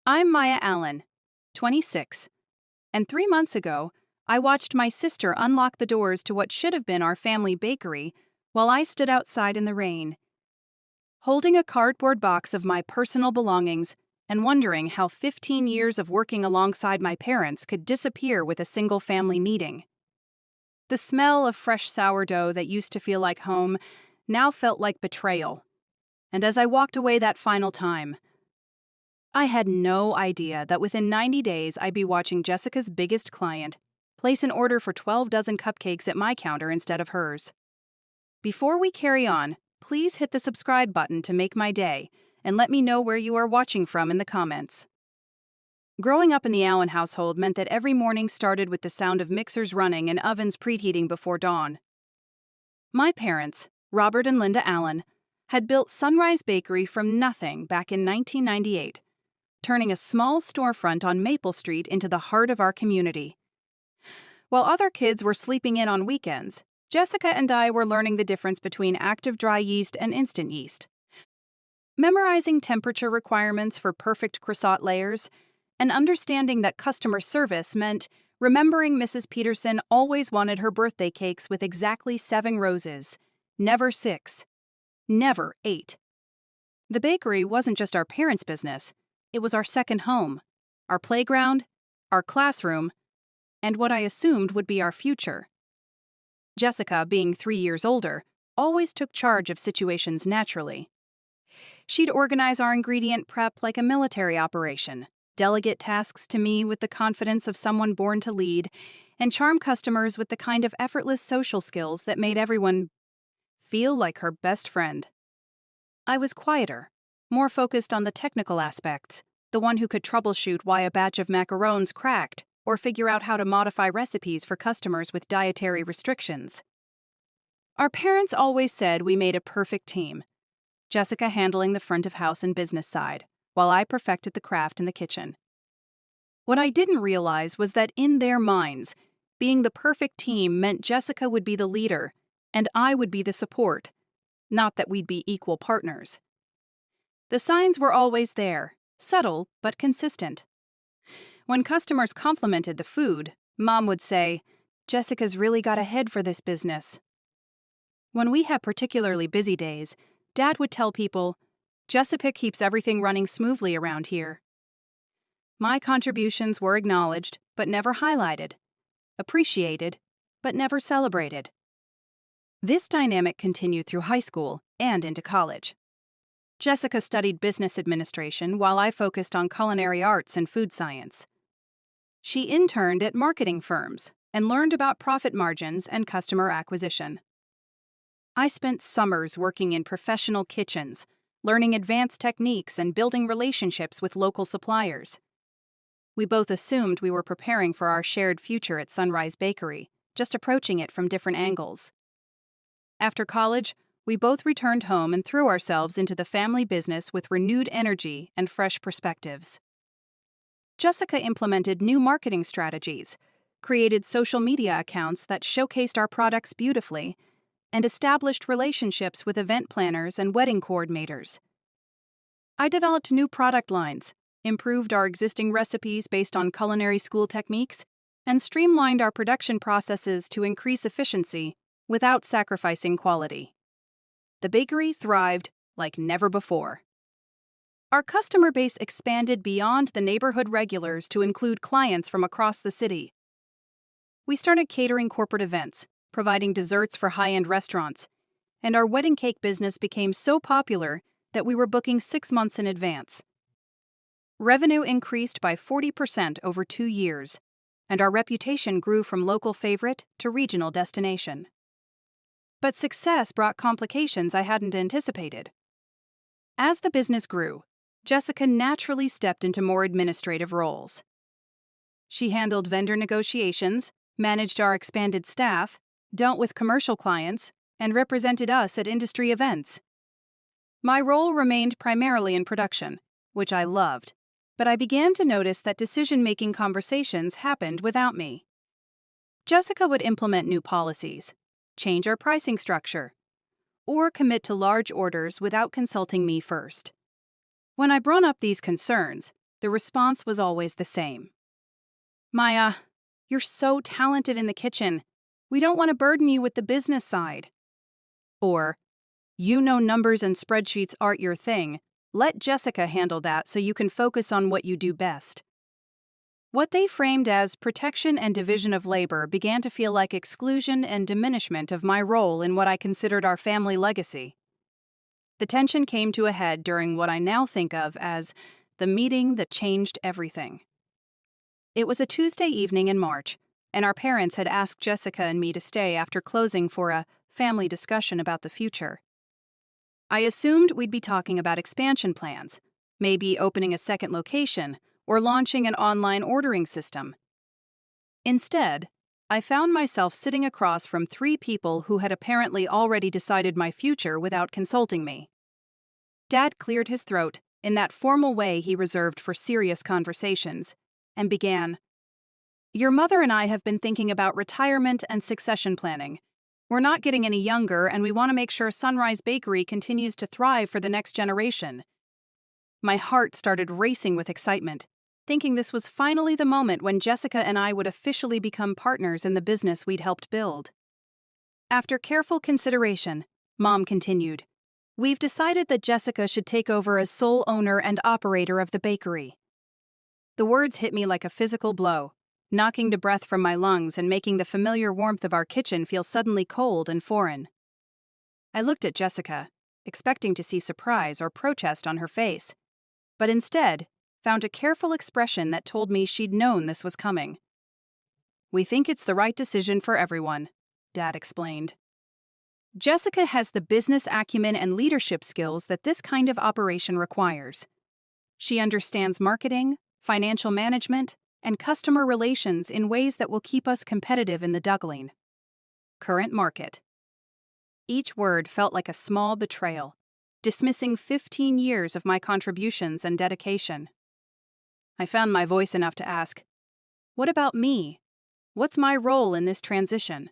I'm Maya Allen, 26, and 3 months ago, I watched my sister unlock the doors to what should have been our family bakery while I stood outside in the rain, holding a cardboard box of my personal belongings and wondering how 15 years of working alongside my parents could disappear with a single family meeting. The smell of fresh sourdough that used to feel like home now felt like betrayal, and as I walked away that final time, I had no idea that within 90 days I'd be watching Jessica's biggest client place an order for 12 dozen cupcakes at my counter instead of hers. Before we carry on, please hit the subscribe button to make my day and let me know where you are watching from in the comments. Growing up in the Allen household meant that every morning started with the sound of mixers running and ovens preheating before dawn. My parents, Robert and Linda Allen, had built Sunrise Bakery from nothing back in 1998, turning a small storefront on Maple Street into the heart of our community. While other kids were sleeping in on weekends, Jessica and I were learning the difference between active dry yeast and instant yeast, memorizing temperature requirements for perfect croissant layers, and understanding that customer service meant remembering Mrs. Peterson always wanted her birthday cakes with exactly 7 roses, never 6, never 8. The bakery wasn't just our parents' business, it was our second home, our playground, our classroom, and what I assumed would be our future. Jessica, being 3 years older, always took charge of situations naturally. She'd organize our ingredient prep like a military operation, delegate tasks to me with the confidence of someone born to lead, and charm customers with the kind of effortless social skills that made everyone feel like her best friend. I was quieter, more focused on the technical aspects, the one who could troubleshoot why a batch of macarons cracked or figure out how to modify recipes for customers with dietary restrictions. Our parents always said we made a perfect team, Jessica handling the front of house and business side, while I perfected the craft in the kitchen. What I didn't realize was that in their minds, being the perfect team meant Jessica would be the leader and I would be the support, not that we'd be equal partners. The signs were always there, subtle but consistent. When customers complimented the food, Mom would say, "Jessica's really got a head for this business." When we had particularly busy days, Dad would tell people, "Jessica keeps everything running smoothly around here." My contributions were acknowledged but never highlighted, appreciated but never celebrated. This dynamic continued through high school and into college. Jessica studied business administration while I focused on culinary arts and food science. She interned at marketing firms and learned about profit margins and customer acquisition. I spent summers working in professional kitchens, learning advanced techniques and building relationships with local suppliers. We both assumed we were preparing for our shared future at Sunrise Bakery, just approaching it from different angles. After college, we both returned home and threw ourselves into the family business with renewed energy and fresh perspectives. Jessica implemented new marketing strategies, created social media accounts that showcased our products beautifully, and established relationships with event planners and wedding coordinators. I developed new product lines, improved our existing recipes based on culinary school techniques, and streamlined our production processes to increase efficiency without sacrificing quality. The bakery thrived like never before. Our customer base expanded beyond the neighborhood regulars to include clients from across the city. We started catering corporate events, providing desserts for high-end restaurants, and our wedding cake business became so popular that we were booking 6 months in advance. Revenue increased by 40% over 2 years, and our reputation grew from local favorite to regional destination. But success brought complications I hadn't anticipated. As the business grew, Jessica naturally stepped into more administrative roles. She handled vendor negotiations, managed our expanded staff, dealt with commercial clients, and represented us at industry events. My role remained primarily in production, which I loved, but I began to notice that decision-making conversations happened without me. Jessica would implement new policies, change our pricing structure, or commit to large orders without consulting me first. When I brought up these concerns, the response was always the same. "Maya, you're so talented in the kitchen. We don't want to burden you with the business side." Or, "You know numbers and spreadsheets aren't your thing. Let Jessica handle that so you can focus on what you do best." What they framed as protection and division of labor began to feel like exclusion and diminishment of my role in what I considered our family legacy. The tension came to a head during what I now think of as the meeting that changed everything. It was a Tuesday evening in March, and our parents had asked Jessica and me to stay after closing for a family discussion about the future. I assumed we'd be talking about expansion plans, maybe opening a second location, or launching an online ordering system. Instead, I found myself sitting across from three people who had apparently already decided my future without consulting me. Dad cleared his throat in that formal way he reserved for serious conversations, and began, "Your mother and I have been thinking about retirement and succession planning. We're not getting any younger, and we want to make sure Sunrise Bakery continues to thrive for the next generation." My heart started racing with excitement, thinking this was finally the moment when Jessica and I would officially become partners in the business we'd helped build. After careful consideration, Mom continued, "We've decided that Jessica should take over as sole owner and operator of the bakery." The words hit me like a physical blow, knocking the breath from my lungs and making the familiar warmth of our kitchen feel suddenly cold and foreign. I looked at Jessica, expecting to see surprise or protest on her face, but instead found a careful expression that told me she'd known this was coming. "We think it's the right decision for everyone," Dad explained. "Jessica has the business acumen and leadership skills that this kind of operation requires. She understands marketing, financial management, and customer relations in ways that will keep us competitive in the Dougling current market." Each word felt like a small betrayal, dismissing 15 years of my contributions and dedication. I found my voice enough to ask, "What about me? What's my role in this transition?"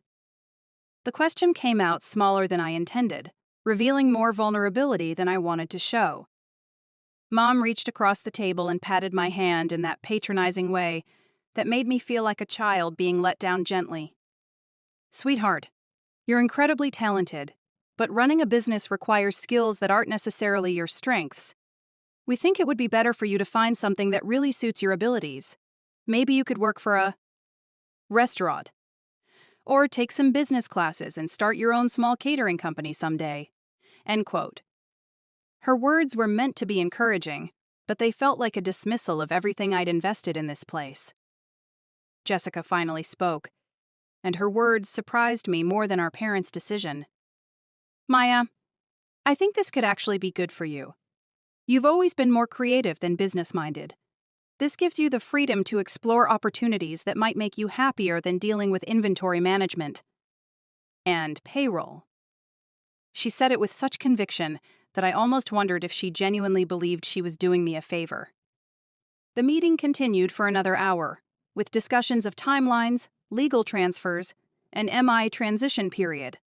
The question came out smaller than I intended, revealing more vulnerability than I wanted to show. Mom reached across the table and patted my hand in that patronizing way that made me feel like a child being let down gently. "Sweetheart, you're incredibly talented, but running a business requires skills that aren't necessarily your strengths. We think it would be better for you to find something that really suits your abilities. Maybe you could work for a restaurant, or take some business classes and start your own small catering company someday." End quote. Her words were meant to be encouraging, but they felt like a dismissal of everything I'd invested in this place. Jessica finally spoke, and her words surprised me more than our parents' decision. "Maya, I think this could actually be good for you. You've always been more creative than business-minded. This gives you the freedom to explore opportunities that might make you happier than dealing with inventory management and payroll." She said it with such conviction that I almost wondered if she genuinely believed she was doing me a favor. The meeting continued for another hour, with discussions of timelines, legal transfers, and MI transition period.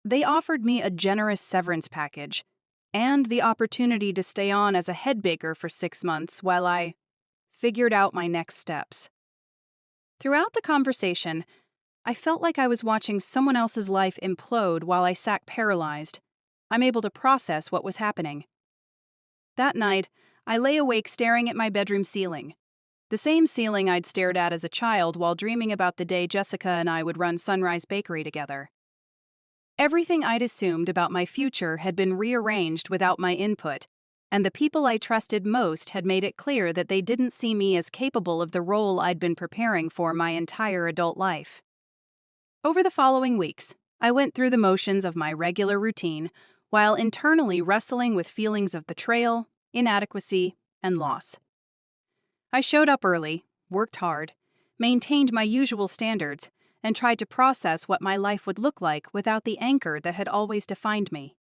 They offered me a generous severance package and the opportunity to stay on as a head baker for 6 months while I figured out my next steps. Throughout the conversation, I felt like I was watching someone else's life implode while I sat paralyzed, unable to process what was happening. That night, I lay awake staring at my bedroom ceiling, the same ceiling I'd stared at as a child while dreaming about the day Jessica and I would run Sunrise Bakery together. Everything I'd assumed about my future had been rearranged without my input, and the people I trusted most had made it clear that they didn't see me as capable of the role I'd been preparing for my entire adult life. Over the following weeks, I went through the motions of my regular routine while internally wrestling with feelings of betrayal, inadequacy, and loss. I showed up early, worked hard, maintained my usual standards, and tried to process what my life would look like without the anchor that had always defined me.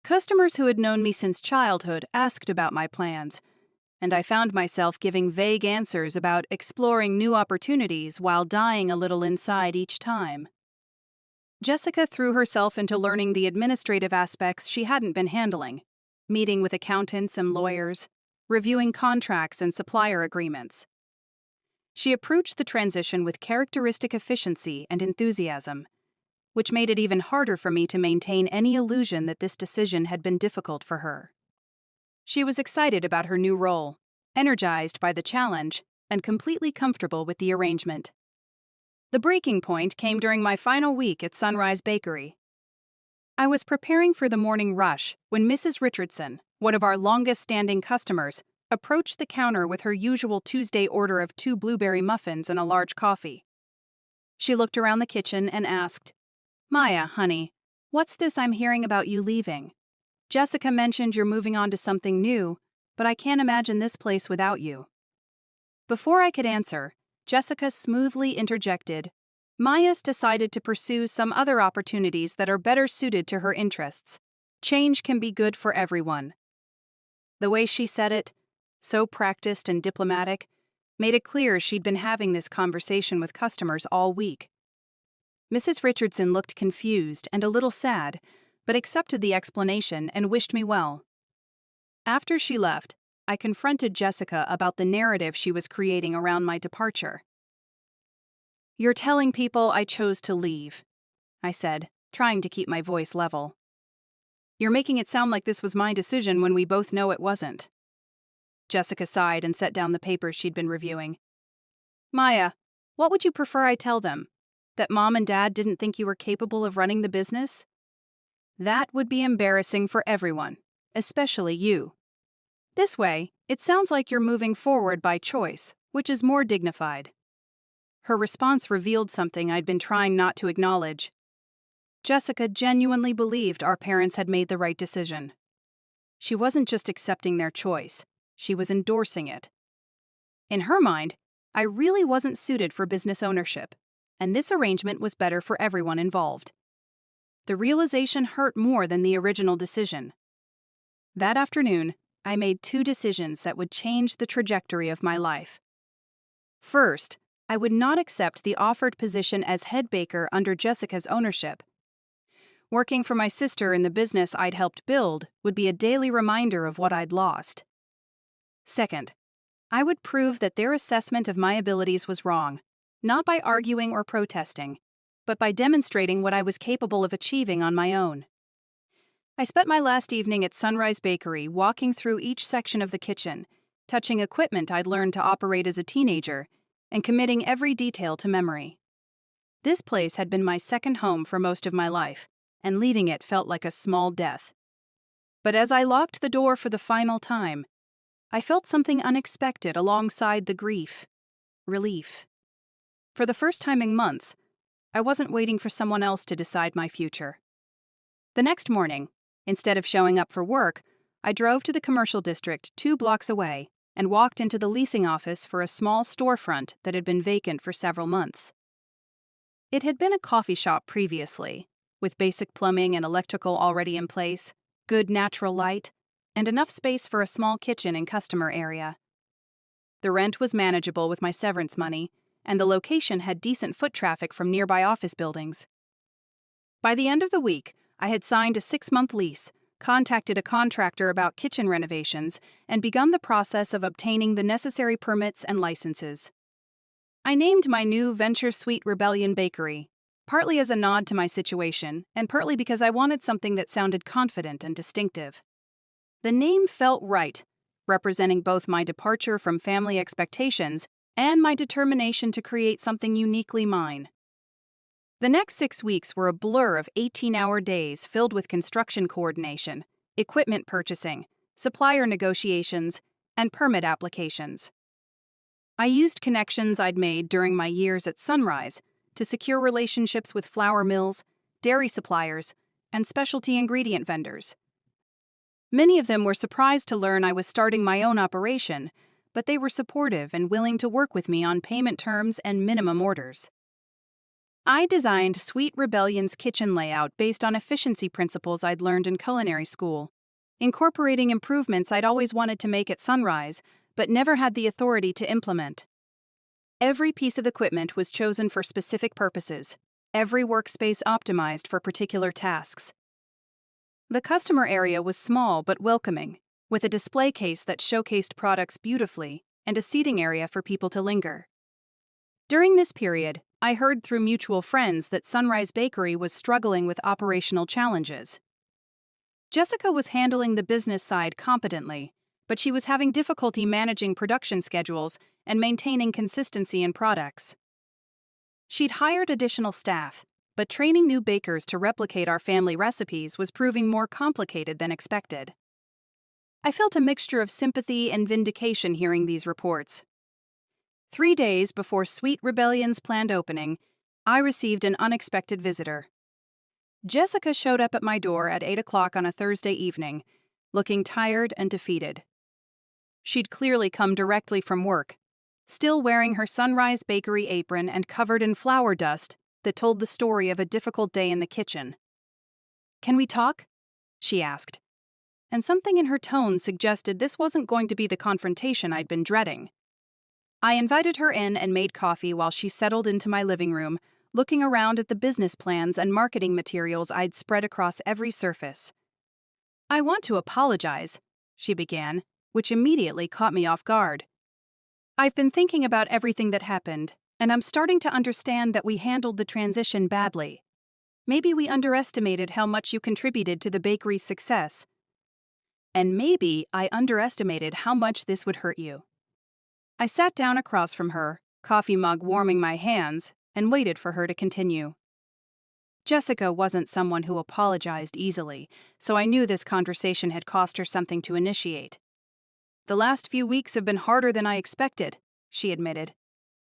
Customers who had known me since childhood asked about my plans, and I found myself giving vague answers about exploring new opportunities while dying a little inside each time. Jessica threw herself into learning the administrative aspects she hadn't been handling, meeting with accountants and lawyers, reviewing contracts and supplier agreements. She approached the transition with characteristic efficiency and enthusiasm, which made it even harder for me to maintain any illusion that this decision had been difficult for her. She was excited about her new role, energized by the challenge, and completely comfortable with the arrangement. The breaking point came during my final week at Sunrise Bakery. I was preparing for the morning rush when Mrs. Richardson, one of our longest-standing customers, approached the counter with her usual Tuesday order of 2 blueberry muffins and a large coffee. She looked around the kitchen and asked, "Maya, honey, what's this I'm hearing about you leaving? Jessica mentioned you're moving on to something new, but I can't imagine this place without you." Before I could answer, Jessica smoothly interjected, "Maya's decided to pursue some other opportunities that are better suited to her interests. Change can be good for everyone." The way she said it, so practiced and diplomatic, made it clear she'd been having this conversation with customers all week. Mrs. Richardson looked confused and a little sad, but accepted the explanation and wished me well. After she left, I confronted Jessica about the narrative she was creating around my departure. "You're telling people I chose to leave," I said, trying to keep my voice level. "You're making it sound like this was my decision when we both know it wasn't." Jessica sighed and set down the papers she'd been reviewing. "Maya, what would you prefer I tell them? That Mom and Dad didn't think you were capable of running the business? That would be embarrassing for everyone, especially you. This way, it sounds like you're moving forward by choice, which is more dignified." Her response revealed something I'd been trying not to acknowledge. Jessica genuinely believed our parents had made the right decision. She wasn't just accepting their choice, she was endorsing it. In her mind, I really wasn't suited for business ownership, and this arrangement was better for everyone involved. The realization hurt more than the original decision. That afternoon, I made 2 decisions that would change the trajectory of my life. First, I would not accept the offered position as head baker under Jessica's ownership. Working for my sister in the business I'd helped build would be a daily reminder of what I'd lost. Second, I would prove that their assessment of my abilities was wrong, not by arguing or protesting, but by demonstrating what I was capable of achieving on my own. I spent my last evening at Sunrise Bakery walking through each section of the kitchen, touching equipment I'd learned to operate as a teenager, and committing every detail to memory. This place had been my second home for most of my life, and leaving it felt like a small death. But as I locked the door for the final time, I felt something unexpected alongside the grief: relief. For the first time in months, I wasn't waiting for someone else to decide my future. The next morning, instead of showing up for work, I drove to the commercial district 2 blocks away and walked into the leasing office for a small storefront that had been vacant for several months. It had been a coffee shop previously, with basic plumbing and electrical already in place, good natural light, and enough space for a small kitchen and customer area. The rent was manageable with my severance money, and the location had decent foot traffic from nearby office buildings. By the end of the week, I had signed a 6-month lease, contacted a contractor about kitchen renovations, and begun the process of obtaining the necessary permits and licenses. I named my new venture Sweet Rebellion Bakery, partly as a nod to my situation, and partly because I wanted something that sounded confident and distinctive. The name felt right, representing both my departure from family expectations and my determination to create something uniquely mine. The next 6 weeks were a blur of 18-hour days filled with construction coordination, equipment purchasing, supplier negotiations, and permit applications. I used connections I'd made during my years at Sunrise to secure relationships with flour mills, dairy suppliers, and specialty ingredient vendors. Many of them were surprised to learn I was starting my own operation, but they were supportive and willing to work with me on payment terms and minimum orders. I designed Sweet Rebellion's kitchen layout based on efficiency principles I'd learned in culinary school, incorporating improvements I'd always wanted to make at Sunrise, but never had the authority to implement. Every piece of equipment was chosen for specific purposes, every workspace optimized for particular tasks. The customer area was small but welcoming, with a display case that showcased products beautifully and a seating area for people to linger. During this period, I heard through mutual friends that Sunrise Bakery was struggling with operational challenges. Jessica was handling the business side competently, but she was having difficulty managing production schedules and maintaining consistency in products. She'd hired additional staff, but training new bakers to replicate our family recipes was proving more complicated than expected. I felt a mixture of sympathy and vindication hearing these reports. 3 days before Sweet Rebellion's planned opening, I received an unexpected visitor. Jessica showed up at my door at 8 o'clock on a Thursday evening, looking tired and defeated. She'd clearly come directly from work, still wearing her Sunrise Bakery apron and covered in flour dust that told the story of a difficult day in the kitchen. "Can we talk?" she asked, and something in her tone suggested this wasn't going to be the confrontation I'd been dreading. I invited her in and made coffee while she settled into my living room, looking around at the business plans and marketing materials I'd spread across every surface. "I want to apologize," she began, which immediately caught me off guard. "I've been thinking about everything that happened, and I'm starting to understand that we handled the transition badly. Maybe we underestimated how much you contributed to the bakery's success. And maybe I underestimated how much this would hurt you." I sat down across from her, coffee mug warming my hands, and waited for her to continue. Jessica wasn't someone who apologized easily, so I knew this conversation had cost her something to initiate. "The last few weeks have been harder than I expected," she admitted.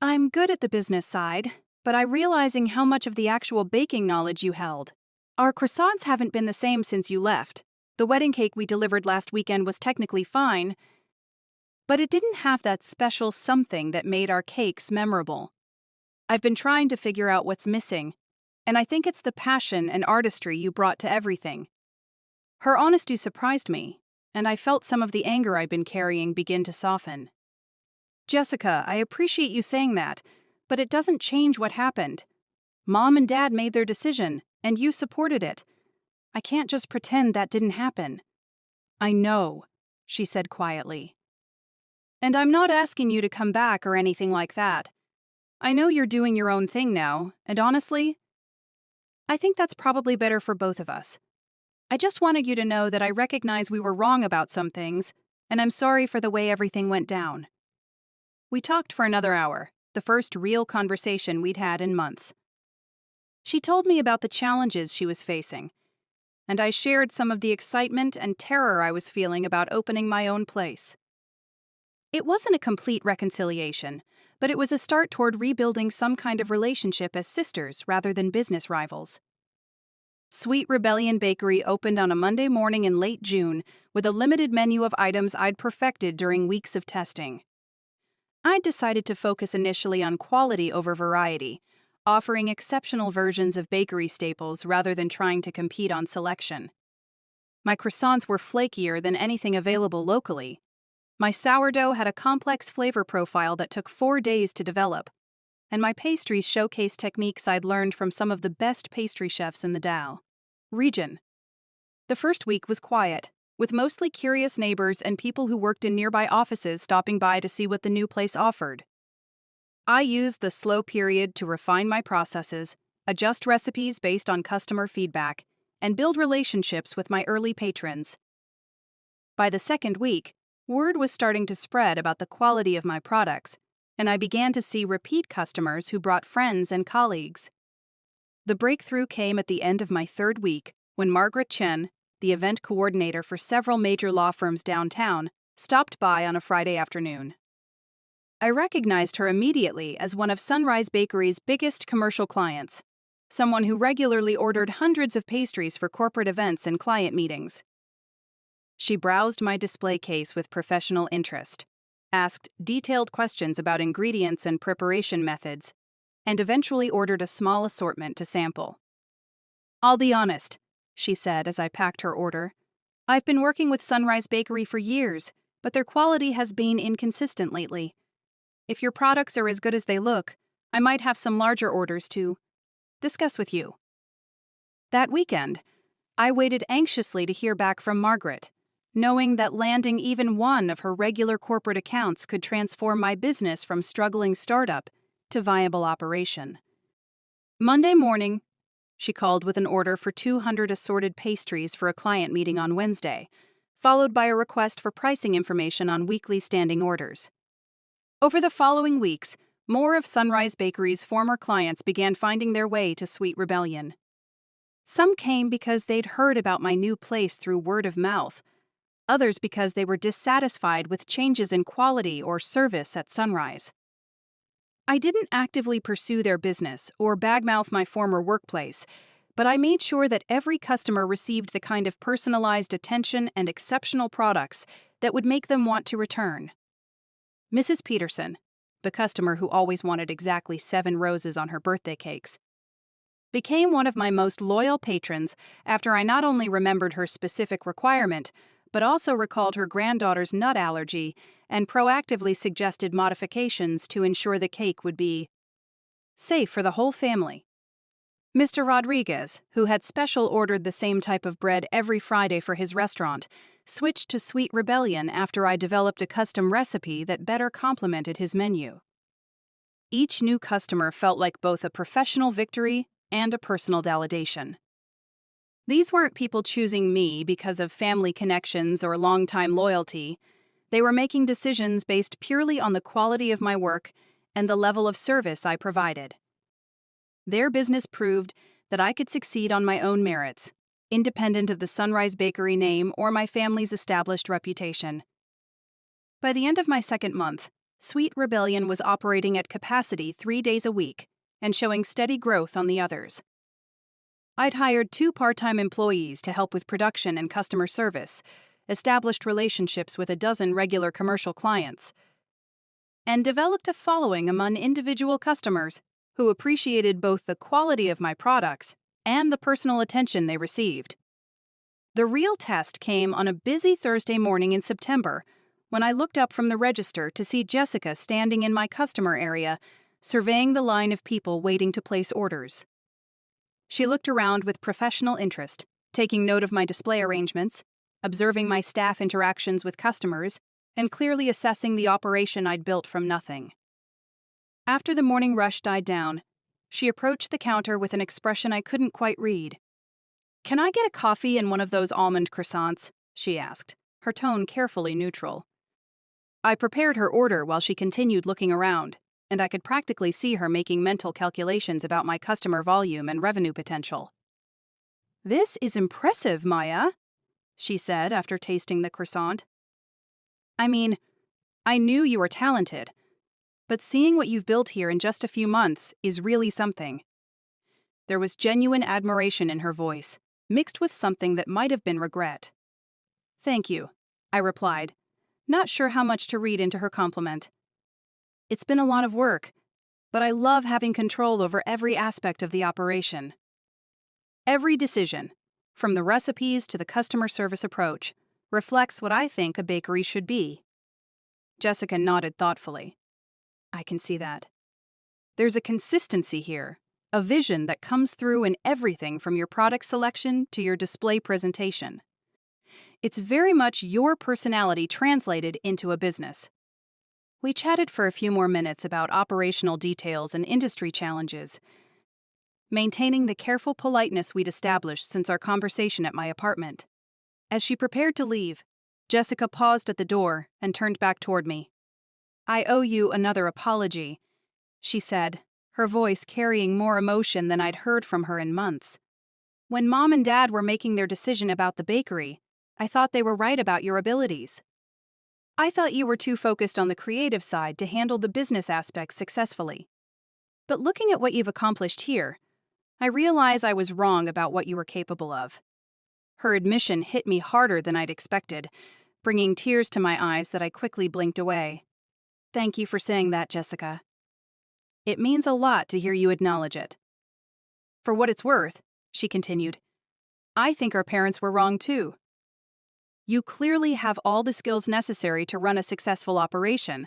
"I'm good at the business side, but I'm realizing how much of the actual baking knowledge you held. Our croissants haven't been the same since you left. The wedding cake we delivered last weekend was technically fine, but it didn't have that special something that made our cakes memorable. I've been trying to figure out what's missing, and I think it's the passion and artistry you brought to everything." Her honesty surprised me, and I felt some of the anger I'd been carrying begin to soften. "Jessica, I appreciate you saying that, but it doesn't change what happened. Mom and Dad made their decision, and you supported it. I can't just pretend that didn't happen." "I know," she said quietly. "And I'm not asking you to come back or anything like that. I know you're doing your own thing now, and honestly, I think that's probably better for both of us. I just wanted you to know that I recognize we were wrong about some things, and I'm sorry for the way everything went down." We talked for another hour, the first real conversation we'd had in months. She told me about the challenges she was facing, and I shared some of the excitement and terror I was feeling about opening my own place. It wasn't a complete reconciliation, but it was a start toward rebuilding some kind of relationship as sisters rather than business rivals. Sweet Rebellion Bakery opened on a Monday morning in late June with a limited menu of items I'd perfected during weeks of testing. I'd decided to focus initially on quality over variety, offering exceptional versions of bakery staples rather than trying to compete on selection. My croissants were flakier than anything available locally. My sourdough had a complex flavor profile that took 4 days to develop, and my pastries showcased techniques I'd learned from some of the best pastry chefs in the Dow region. The first week was quiet, with mostly curious neighbors and people who worked in nearby offices stopping by to see what the new place offered. I used the slow period to refine my processes, adjust recipes based on customer feedback, and build relationships with my early patrons. By the second week, word was starting to spread about the quality of my products, and I began to see repeat customers who brought friends and colleagues. The breakthrough came at the end of my third week when Margaret Chen, the event coordinator for several major law firms downtown, stopped by on a Friday afternoon. I recognized her immediately as one of Sunrise Bakery's biggest commercial clients, someone who regularly ordered hundreds of pastries for corporate events and client meetings. She browsed my display case with professional interest, asked detailed questions about ingredients and preparation methods, and eventually ordered a small assortment to sample. "I'll be honest," she said as I packed her order. "I've been working with Sunrise Bakery for years, but their quality has been inconsistent lately. If your products are as good as they look, I might have some larger orders to discuss with you." That weekend, I waited anxiously to hear back from Margaret, knowing that landing even one of her regular corporate accounts could transform my business from struggling startup to viable operation. Monday morning, she called with an order for 200 assorted pastries for a client meeting on Wednesday, followed by a request for pricing information on weekly standing orders. Over the following weeks, more of Sunrise Bakery's former clients began finding their way to Sweet Rebellion. Some came because they'd heard about my new place through word of mouth, others because they were dissatisfied with changes in quality or service at Sunrise. I didn't actively pursue their business or bagmouth my former workplace, but I made sure that every customer received the kind of personalized attention and exceptional products that would make them want to return. Mrs. Peterson, the customer who always wanted exactly 7 roses on her birthday cakes, became one of my most loyal patrons after I not only remembered her specific requirement, but also recalled her granddaughter's nut allergy and proactively suggested modifications to ensure the cake would be safe for the whole family. Mr. Rodriguez, who had special ordered the same type of bread every Friday for his restaurant, switched to Sweet Rebellion after I developed a custom recipe that better complemented his menu. Each new customer felt like both a professional victory and a personal validation. These weren't people choosing me because of family connections or long-time loyalty. They were making decisions based purely on the quality of my work and the level of service I provided. Their business proved that I could succeed on my own merits, independent of the Sunrise Bakery name or my family's established reputation. By the end of my second month, Sweet Rebellion was operating at capacity 3 days a week and showing steady growth on the others. I'd hired 2 part-time employees to help with production and customer service, established relationships with a dozen regular commercial clients, and developed a following among individual customers who appreciated both the quality of my products and the personal attention they received. The real test came on a busy Thursday morning in September when I looked up from the register to see Jessica standing in my customer area, surveying the line of people waiting to place orders. She looked around with professional interest, taking note of my display arrangements, observing my staff interactions with customers, and clearly assessing the operation I'd built from nothing. After the morning rush died down, she approached the counter with an expression I couldn't quite read. "Can I get a coffee and one of those almond croissants?" she asked, her tone carefully neutral. I prepared her order while she continued looking around, and I could practically see her making mental calculations about my customer volume and revenue potential. "This is impressive, Maya," she said after tasting the croissant. "I mean, I knew you were talented, but seeing what you've built here in just a few months is really something." There was genuine admiration in her voice, mixed with something that might have been regret. "Thank you," I replied, not sure how much to read into her compliment. "It's been a lot of work, but I love having control over every aspect of the operation. Every decision, from the recipes to the customer service approach, reflects what I think a bakery should be." Jessica nodded thoughtfully. "I can see that. There's a consistency here, a vision that comes through in everything from your product selection to your display presentation. It's very much your personality translated into a business." We chatted for a few more minutes about operational details and industry challenges, maintaining the careful politeness we'd established since our conversation at my apartment. As she prepared to leave, Jessica paused at the door and turned back toward me. "I owe you another apology," she said, her voice carrying more emotion than I'd heard from her in months. "When Mom and Dad were making their decision about the bakery, I thought they were right about your abilities. I thought you were too focused on the creative side to handle the business aspects successfully. But looking at what you've accomplished here, I realize I was wrong about what you were capable of." Her admission hit me harder than I'd expected, bringing tears to my eyes that I quickly blinked away. "Thank you for saying that, Jessica. It means a lot to hear you acknowledge it. For what it's worth," she continued, "I think our parents were wrong too. You clearly have all the skills necessary to run a successful operation,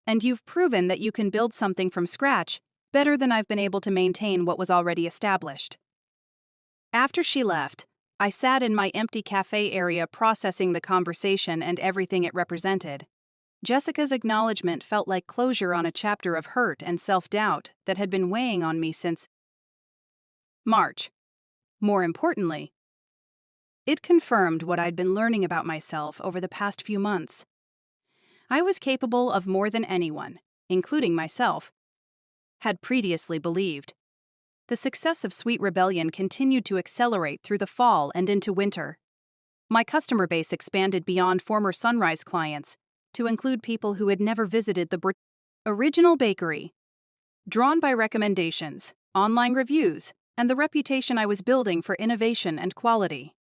and you've proven that you can build something from scratch better than I've been able to maintain what was already established." After she left, I sat in my empty cafe area processing the conversation and everything it represented. Jessica's acknowledgement felt like closure on a chapter of hurt and self-doubt that had been weighing on me since March. More importantly, it confirmed what I'd been learning about myself over the past few months. I was capable of more than anyone, including myself, had previously believed. The success of Sweet Rebellion continued to accelerate through the fall and into winter. My customer base expanded beyond former Sunrise clients to include people who had never visited the original bakery. Drawn by recommendations, online reviews, and the reputation I was building for innovation and quality,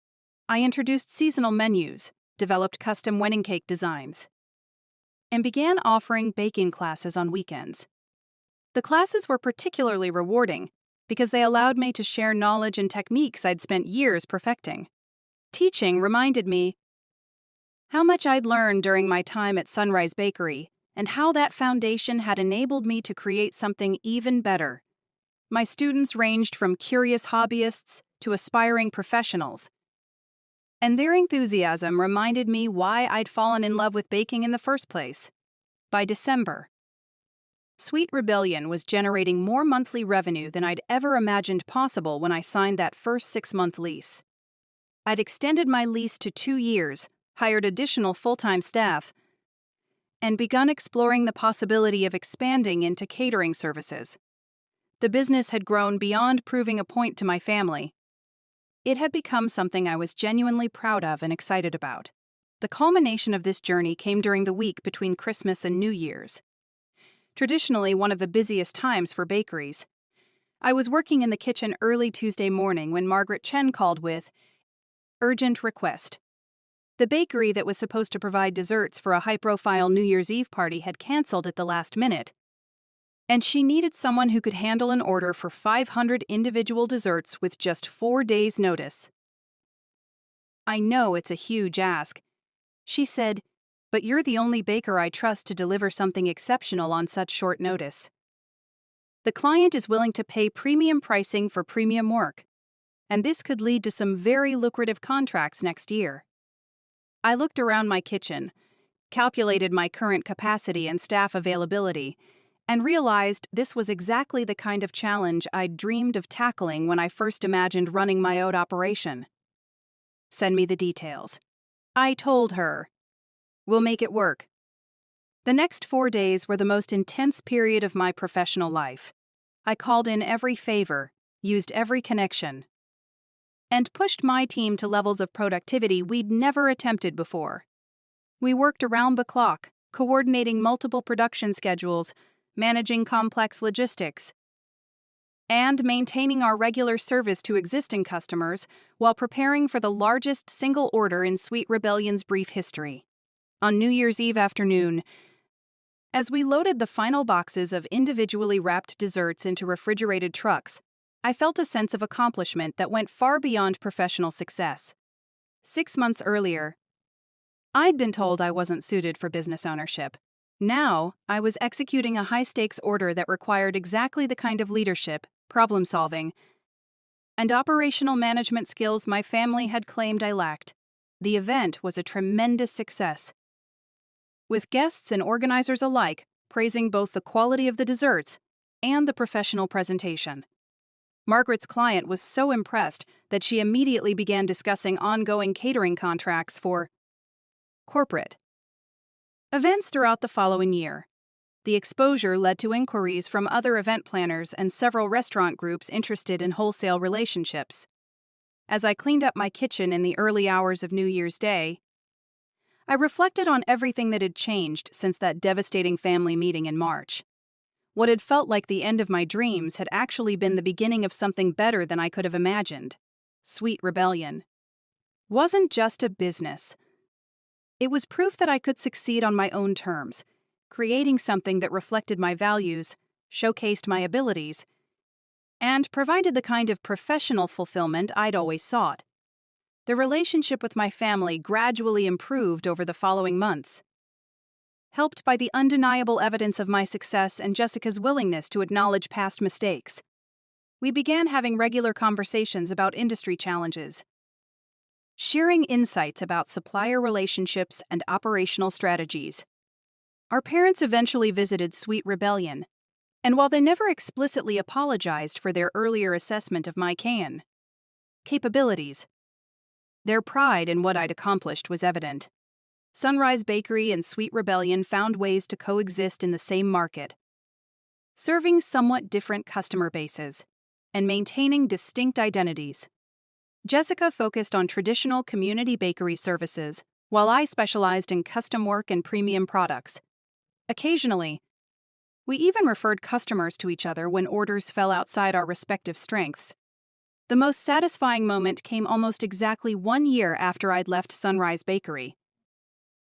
I introduced seasonal menus, developed custom wedding cake designs, and began offering baking classes on weekends. The classes were particularly rewarding because they allowed me to share knowledge and techniques I'd spent years perfecting. Teaching reminded me how much I'd learned during my time at Sunrise Bakery and how that foundation had enabled me to create something even better. My students ranged from curious hobbyists to aspiring professionals, and their enthusiasm reminded me why I'd fallen in love with baking in the first place. By December, Sweet Rebellion was generating more monthly revenue than I'd ever imagined possible when I signed that first 6-month lease. I'd extended my lease to 2 years, hired additional full-time staff, and begun exploring the possibility of expanding into catering services. The business had grown beyond proving a point to my family. It had become something I was genuinely proud of and excited about. The culmination of this journey came during the week between Christmas and New Year's, traditionally one of the busiest times for bakeries. I was working in the kitchen early Tuesday morning when Margaret Chen called with urgent request. The bakery that was supposed to provide desserts for a high-profile New Year's Eve party had canceled at the last minute, and she needed someone who could handle an order for 500 individual desserts with just 4 days' notice. I know it's a huge ask, she said, but you're the only baker I trust to deliver something exceptional on such short notice. The client is willing to pay premium pricing for premium work, and this could lead to some very lucrative contracts next year. I looked around my kitchen, calculated my current capacity and staff availability, and realized this was exactly the kind of challenge I'd dreamed of tackling when I first imagined running my own operation. Send me the details, I told her. We'll make it work. The next 4 days were the most intense period of my professional life. I called in every favor, used every connection, and pushed my team to levels of productivity we'd never attempted before. We worked around the clock, coordinating multiple production schedules, managing complex logistics, and maintaining our regular service to existing customers while preparing for the largest single order in Sweet Rebellion's brief history. On New Year's Eve afternoon, as we loaded the final boxes of individually wrapped desserts into refrigerated trucks, I felt a sense of accomplishment that went far beyond professional success. 6 months earlier, I'd been told I wasn't suited for business ownership. Now, I was executing a high-stakes order that required exactly the kind of leadership, problem-solving, and operational management skills my family had claimed I lacked. The event was a tremendous success, with guests and organizers alike praising both the quality of the desserts and the professional presentation. Margaret's client was so impressed that she immediately began discussing ongoing catering contracts for corporate events throughout the following year. The exposure led to inquiries from other event planners and several restaurant groups interested in wholesale relationships. As I cleaned up my kitchen in the early hours of New Year's Day, I reflected on everything that had changed since that devastating family meeting in March. What had felt like the end of my dreams had actually been the beginning of something better than I could have imagined. Sweet Rebellion wasn't just a business. It was proof that I could succeed on my own terms, creating something that reflected my values, showcased my abilities, and provided the kind of professional fulfillment I'd always sought. The relationship with my family gradually improved over the following months, helped by the undeniable evidence of my success and Jessica's willingness to acknowledge past mistakes. We began having regular conversations about industry challenges, sharing insights about supplier relationships and operational strategies. Our parents eventually visited Sweet Rebellion, and while they never explicitly apologized for their earlier assessment of my capabilities, their pride in what I'd accomplished was evident. Sunrise Bakery and Sweet Rebellion found ways to coexist in the same market, serving somewhat different customer bases and maintaining distinct identities. Jessica focused on traditional community bakery services, while I specialized in custom work and premium products. Occasionally, we even referred customers to each other when orders fell outside our respective strengths. The most satisfying moment came almost exactly 1 year after I'd left Sunrise Bakery.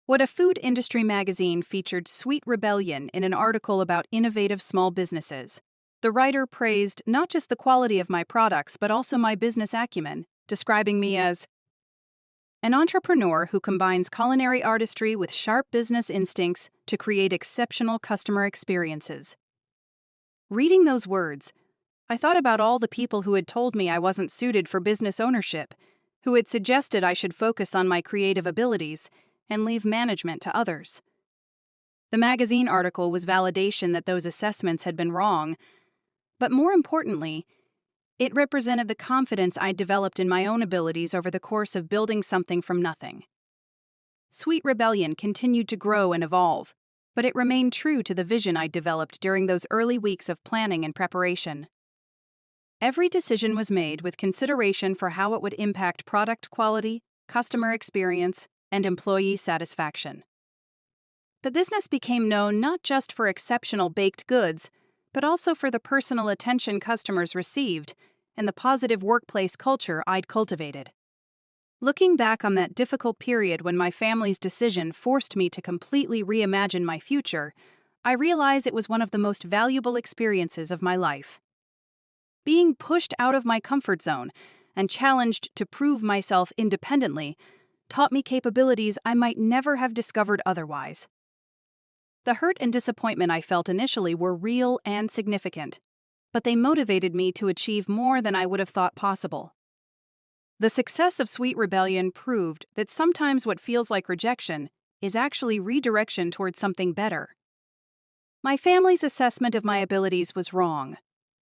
What a food industry magazine featured Sweet Rebellion in an article about innovative small businesses. The writer praised not just the quality of my products but also my business acumen, describing me as an entrepreneur who combines culinary artistry with sharp business instincts to create exceptional customer experiences. Reading those words, I thought about all the people who had told me I wasn't suited for business ownership, who had suggested I should focus on my creative abilities and leave management to others. The magazine article was validation that those assessments had been wrong, but more importantly, it represented the confidence I'd developed in my own abilities over the course of building something from nothing. Sweet Rebellion continued to grow and evolve, but it remained true to the vision I'd developed during those early weeks of planning and preparation. Every decision was made with consideration for how it would impact product quality, customer experience, and employee satisfaction. The business became known not just for exceptional baked goods, but also for the personal attention customers received and the positive workplace culture I'd cultivated. Looking back on that difficult period when my family's decision forced me to completely reimagine my future, I realize it was one of the most valuable experiences of my life. Being pushed out of my comfort zone and challenged to prove myself independently taught me capabilities I might never have discovered otherwise. The hurt and disappointment I felt initially were real and significant, but they motivated me to achieve more than I would have thought possible. The success of Sweet Rebellion proved that sometimes what feels like rejection is actually redirection towards something better. My family's assessment of my abilities was wrong,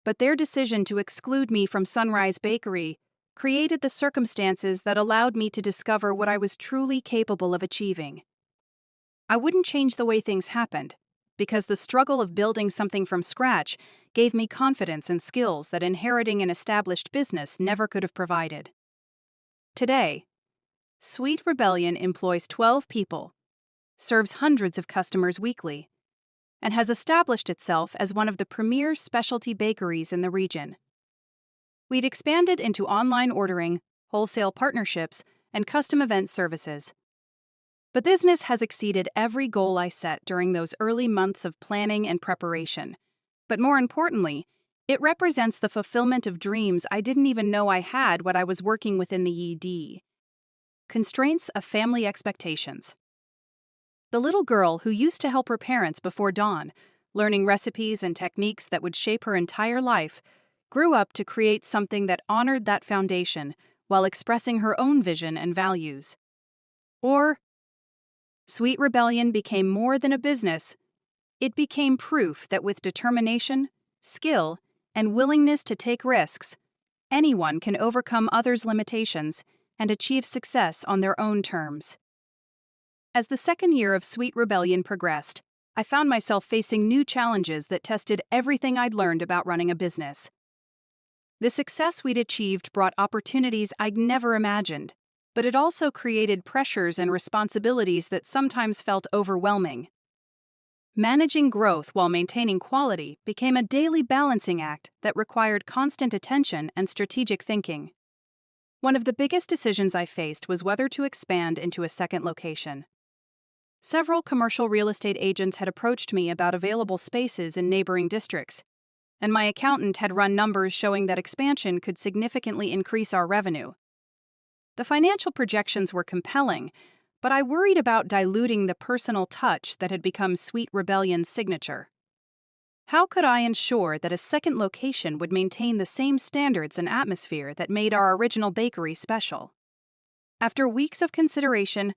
but their decision to exclude me from Sunrise Bakery created the circumstances that allowed me to discover what I was truly capable of achieving. I wouldn't change the way things happened, because the struggle of building something from scratch gave me confidence and skills that inheriting an established business never could have provided. Today, Sweet Rebellion employs 12 people, serves hundreds of customers weekly, and has established itself as one of the premier specialty bakeries in the region. We'd expanded into online ordering, wholesale partnerships, and custom event services. The business has exceeded every goal I set during those early months of planning and preparation. But more importantly, it represents the fulfillment of dreams I didn't even know I had when I was working within the ED. Constraints of family expectations. The little girl who used to help her parents before dawn, learning recipes and techniques that would shape her entire life, grew up to create something that honored that foundation while expressing her own vision and values. Or, Sweet Rebellion became more than a business. It became proof that with determination, skill, and willingness to take risks, anyone can overcome others' limitations and achieve success on their own terms. As the second year of Sweet Rebellion progressed, I found myself facing new challenges that tested everything I'd learned about running a business. The success we'd achieved brought opportunities I'd never imagined, but it also created pressures and responsibilities that sometimes felt overwhelming. Managing growth while maintaining quality became a daily balancing act that required constant attention and strategic thinking. One of the biggest decisions I faced was whether to expand into a second location. Several commercial real estate agents had approached me about available spaces in neighboring districts, and my accountant had run numbers showing that expansion could significantly increase our revenue. The financial projections were compelling, but I worried about diluting the personal touch that had become Sweet Rebellion's signature. How could I ensure that a second location would maintain the same standards and atmosphere that made our original bakery special? After weeks of consideration,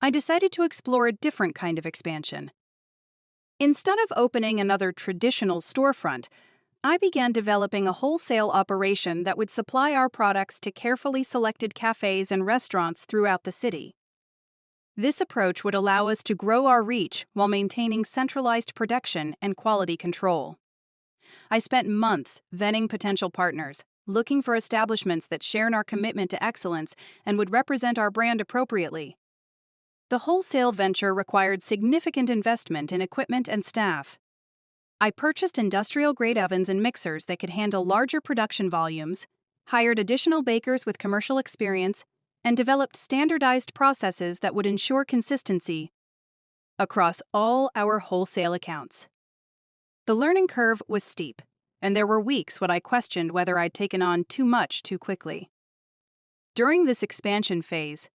I decided to explore a different kind of expansion. Instead of opening another traditional storefront, I began developing a wholesale operation that would supply our products to carefully selected cafes and restaurants throughout the city. This approach would allow us to grow our reach while maintaining centralized production and quality control. I spent months vetting potential partners, looking for establishments that shared our commitment to excellence and would represent our brand appropriately. The wholesale venture required significant investment in equipment and staff. I purchased industrial-grade ovens and mixers that could handle larger production volumes, hired additional bakers with commercial experience, and developed standardized processes that would ensure consistency across all our wholesale accounts. The learning curve was steep, and there were weeks when I questioned whether I'd taken on too much too quickly. During this expansion phase,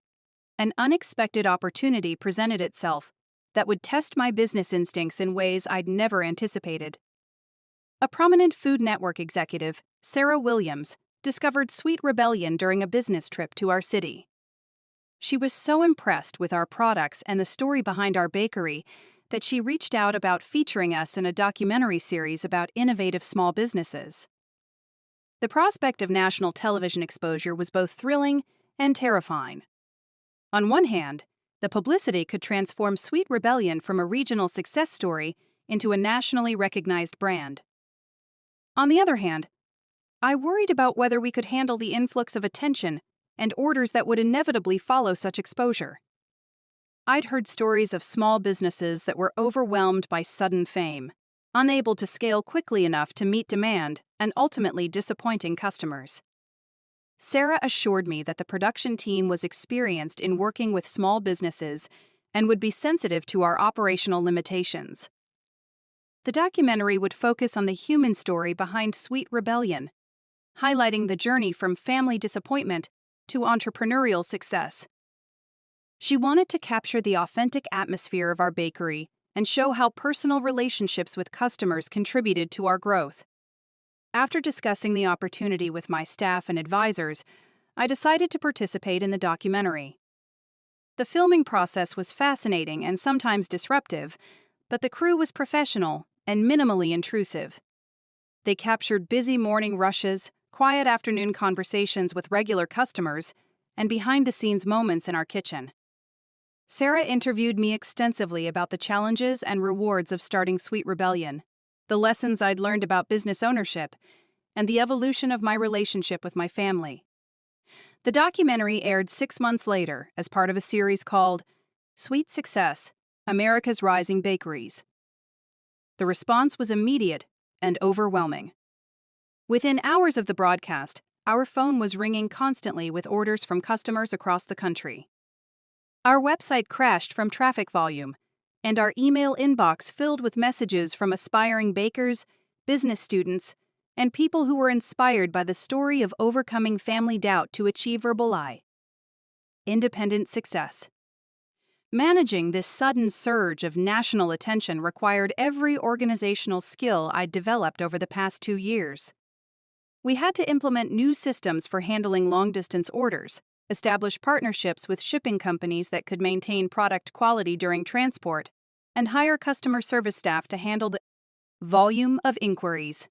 an unexpected opportunity presented itself that would test my business instincts in ways I'd never anticipated. A prominent Food Network executive, Sarah Williams, discovered Sweet Rebellion during a business trip to our city. She was so impressed with our products and the story behind our bakery that she reached out about featuring us in a documentary series about innovative small businesses. The prospect of national television exposure was both thrilling and terrifying. On one hand, the publicity could transform Sweet Rebellion from a regional success story into a nationally recognized brand. On the other hand, I worried about whether we could handle the influx of attention and orders that would inevitably follow such exposure. I'd heard stories of small businesses that were overwhelmed by sudden fame, unable to scale quickly enough to meet demand, and ultimately disappointing customers. Sarah assured me that the production team was experienced in working with small businesses and would be sensitive to our operational limitations. The documentary would focus on the human story behind Sweet Rebellion, highlighting the journey from family disappointment to entrepreneurial success. She wanted to capture the authentic atmosphere of our bakery and show how personal relationships with customers contributed to our growth. After discussing the opportunity with my staff and advisors, I decided to participate in the documentary. The filming process was fascinating and sometimes disruptive, but the crew was professional and minimally intrusive. They captured busy morning rushes, quiet afternoon conversations with regular customers, and behind-the-scenes moments in our kitchen. Sarah interviewed me extensively about the challenges and rewards of starting Sweet Rebellion, the lessons I'd learned about business ownership, and the evolution of my relationship with my family. The documentary aired 6 months later as part of a series called Sweet Success: America's Rising Bakeries. The response was immediate and overwhelming. Within hours of the broadcast, our phone was ringing constantly with orders from customers across the country. Our website crashed from traffic volume, and our email inbox filled with messages from aspiring bakers, business students, and people who were inspired by the story of overcoming family doubt to achieve verbal independent success. Managing this sudden surge of national attention required every organizational skill I'd developed over the past 2 years. We had to implement new systems for handling long-distance orders, establish partnerships with shipping companies that could maintain product quality during transport, and hire customer service staff to handle the volume of inquiries.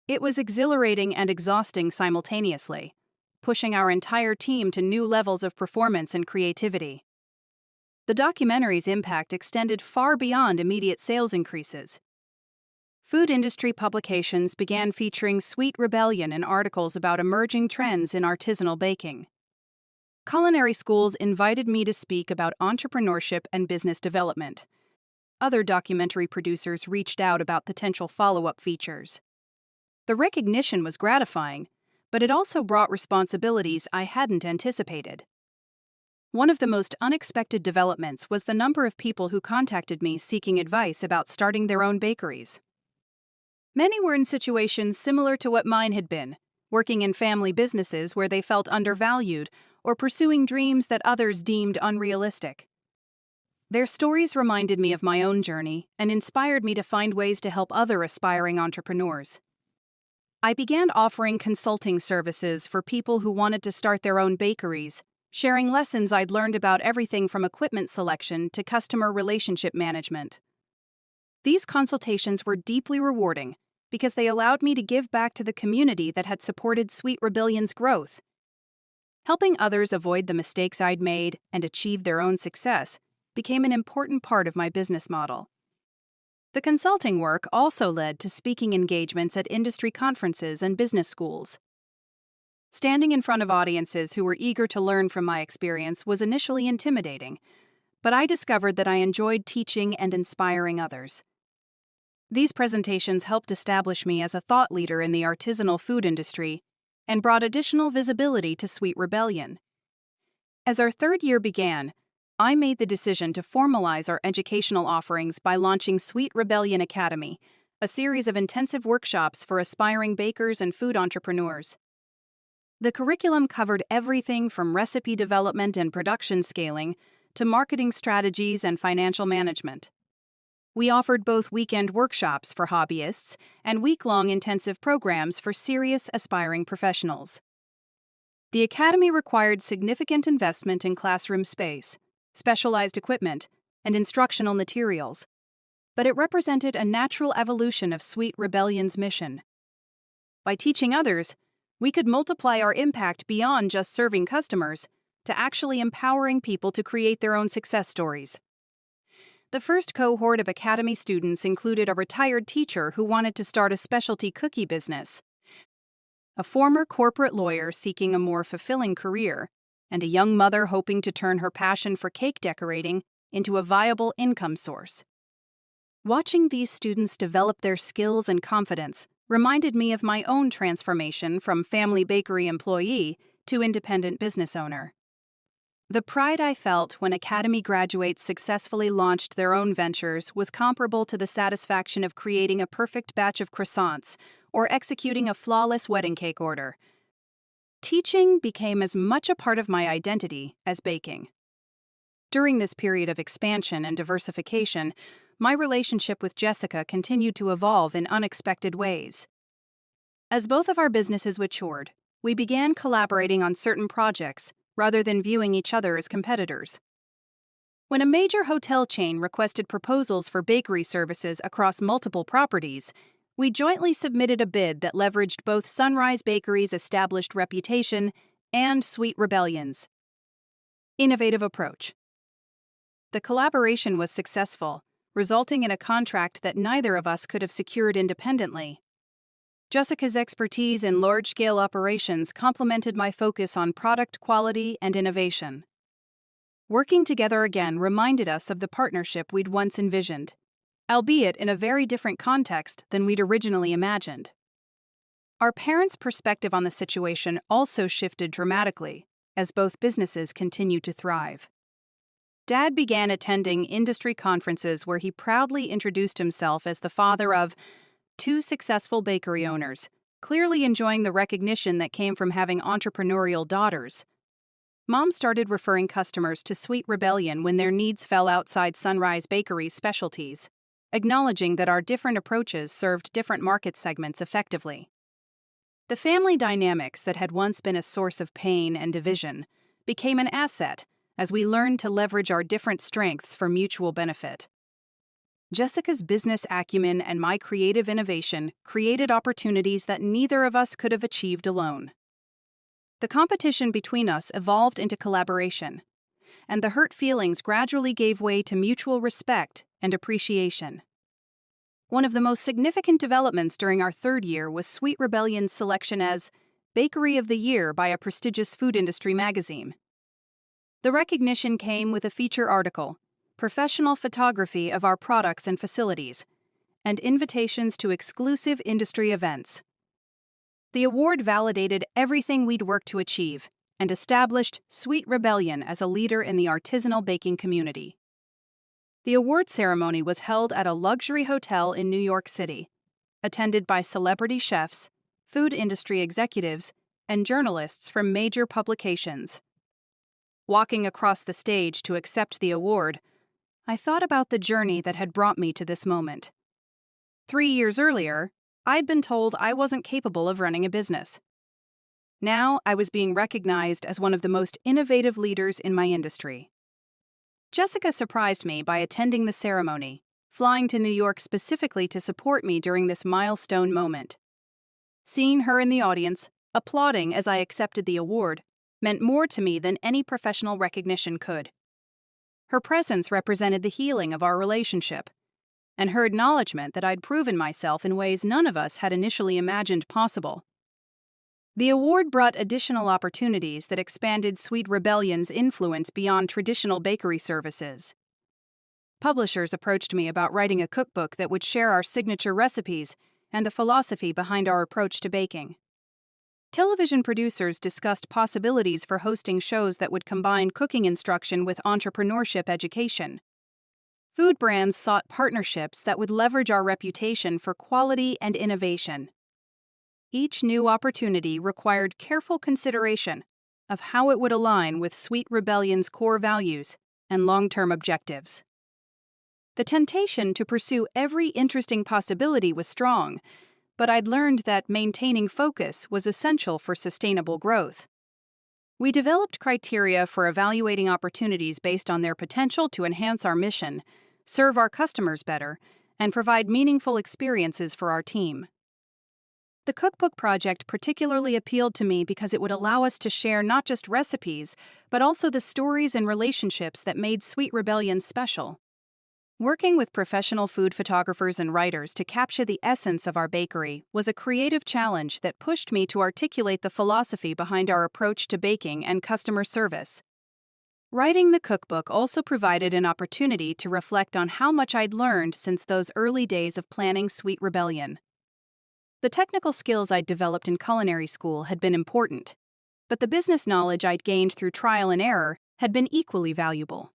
It was exhilarating and exhausting simultaneously, pushing our entire team to new levels of performance and creativity. The documentary's impact extended far beyond immediate sales increases. Food industry publications began featuring Sweet Rebellion in articles about emerging trends in artisanal baking. Culinary schools invited me to speak about entrepreneurship and business development. Other documentary producers reached out about potential follow-up features. The recognition was gratifying, but it also brought responsibilities I hadn't anticipated. One of the most unexpected developments was the number of people who contacted me seeking advice about starting their own bakeries. Many were in situations similar to what mine had been, working in family businesses where they felt undervalued or pursuing dreams that others deemed unrealistic. Their stories reminded me of my own journey and inspired me to find ways to help other aspiring entrepreneurs. I began offering consulting services for people who wanted to start their own bakeries, sharing lessons I'd learned about everything from equipment selection to customer relationship management. These consultations were deeply rewarding because they allowed me to give back to the community that had supported Sweet Rebellion's growth. Helping others avoid the mistakes I'd made and achieve their own success became an important part of my business model. The consulting work also led to speaking engagements at industry conferences and business schools. Standing in front of audiences who were eager to learn from my experience was initially intimidating, but I discovered that I enjoyed teaching and inspiring others. These presentations helped establish me as a thought leader in the artisanal food industry and brought additional visibility to Sweet Rebellion. As our third year began, I made the decision to formalize our educational offerings by launching Sweet Rebellion Academy, a series of intensive workshops for aspiring bakers and food entrepreneurs. The curriculum covered everything from recipe development and production scaling to marketing strategies and financial management. We offered both weekend workshops for hobbyists and week-long intensive programs for serious aspiring professionals. The academy required significant investment in classroom space, specialized equipment, and instructional materials, but it represented a natural evolution of Sweet Rebellion's mission. By teaching others, we could multiply our impact beyond just serving customers to actually empowering people to create their own success stories. The first cohort of academy students included a retired teacher who wanted to start a specialty cookie business, a former corporate lawyer seeking a more fulfilling career, and a young mother hoping to turn her passion for cake decorating into a viable income source. Watching these students develop their skills and confidence reminded me of my own transformation from family bakery employee to independent business owner. The pride I felt when Academy graduates successfully launched their own ventures was comparable to the satisfaction of creating a perfect batch of croissants or executing a flawless wedding cake order. Teaching became as much a part of my identity as baking. During this period of expansion and diversification, my relationship with Jessica continued to evolve in unexpected ways. As both of our businesses matured, we began collaborating on certain projects rather than viewing each other as competitors. When a major hotel chain requested proposals for bakery services across multiple properties, we jointly submitted a bid that leveraged both Sunrise Bakery's established reputation and Sweet Rebellion's innovative approach. The collaboration was successful, resulting in a contract that neither of us could have secured independently. Jessica's expertise in large-scale operations complemented my focus on product quality and innovation. Working together again reminded us of the partnership we'd once envisioned, albeit in a very different context than we'd originally imagined. Our parents' perspective on the situation also shifted dramatically as both businesses continued to thrive. Dad began attending industry conferences where he proudly introduced himself as the father of two successful bakery owners, clearly enjoying the recognition that came from having entrepreneurial daughters. Mom started referring customers to Sweet Rebellion when their needs fell outside Sunrise Bakery's specialties, acknowledging that our different approaches served different market segments effectively. The family dynamics that had once been a source of pain and division became an asset as we learned to leverage our different strengths for mutual benefit. Jessica's business acumen and my creative innovation created opportunities that neither of us could have achieved alone. The competition between us evolved into collaboration, and the hurt feelings gradually gave way to mutual respect and appreciation. One of the most significant developments during our third year was Sweet Rebellion's selection as Bakery of the Year by a prestigious food industry magazine. The recognition came with a feature article, professional photography of our products and facilities, and invitations to exclusive industry events. The award validated everything we'd worked to achieve and established Sweet Rebellion as a leader in the artisanal baking community. The award ceremony was held at a luxury hotel in New York City, attended by celebrity chefs, food industry executives, and journalists from major publications. Walking across the stage to accept the award, I thought about the journey that had brought me to this moment. 3 years earlier, I'd been told I wasn't capable of running a business. Now I was being recognized as one of the most innovative leaders in my industry. Jessica surprised me by attending the ceremony, flying to New York specifically to support me during this milestone moment. Seeing her in the audience, applauding as I accepted the award, meant more to me than any professional recognition could. Her presence represented the healing of our relationship, and her acknowledgement that I'd proven myself in ways none of us had initially imagined possible. The award brought additional opportunities that expanded Sweet Rebellion's influence beyond traditional bakery services. Publishers approached me about writing a cookbook that would share our signature recipes and the philosophy behind our approach to baking. Television producers discussed possibilities for hosting shows that would combine cooking instruction with entrepreneurship education. Food brands sought partnerships that would leverage our reputation for quality and innovation. Each new opportunity required careful consideration of how it would align with Sweet Rebellion's core values and long-term objectives. The temptation to pursue every interesting possibility was strong, but I'd learned that maintaining focus was essential for sustainable growth. We developed criteria for evaluating opportunities based on their potential to enhance our mission, serve our customers better, and provide meaningful experiences for our team. The cookbook project particularly appealed to me because it would allow us to share not just recipes, but also the stories and relationships that made Sweet Rebellion special. Working with professional food photographers and writers to capture the essence of our bakery was a creative challenge that pushed me to articulate the philosophy behind our approach to baking and customer service. Writing the cookbook also provided an opportunity to reflect on how much I'd learned since those early days of planning Sweet Rebellion. The technical skills I'd developed in culinary school had been important, but the business knowledge I'd gained through trial and error had been equally valuable.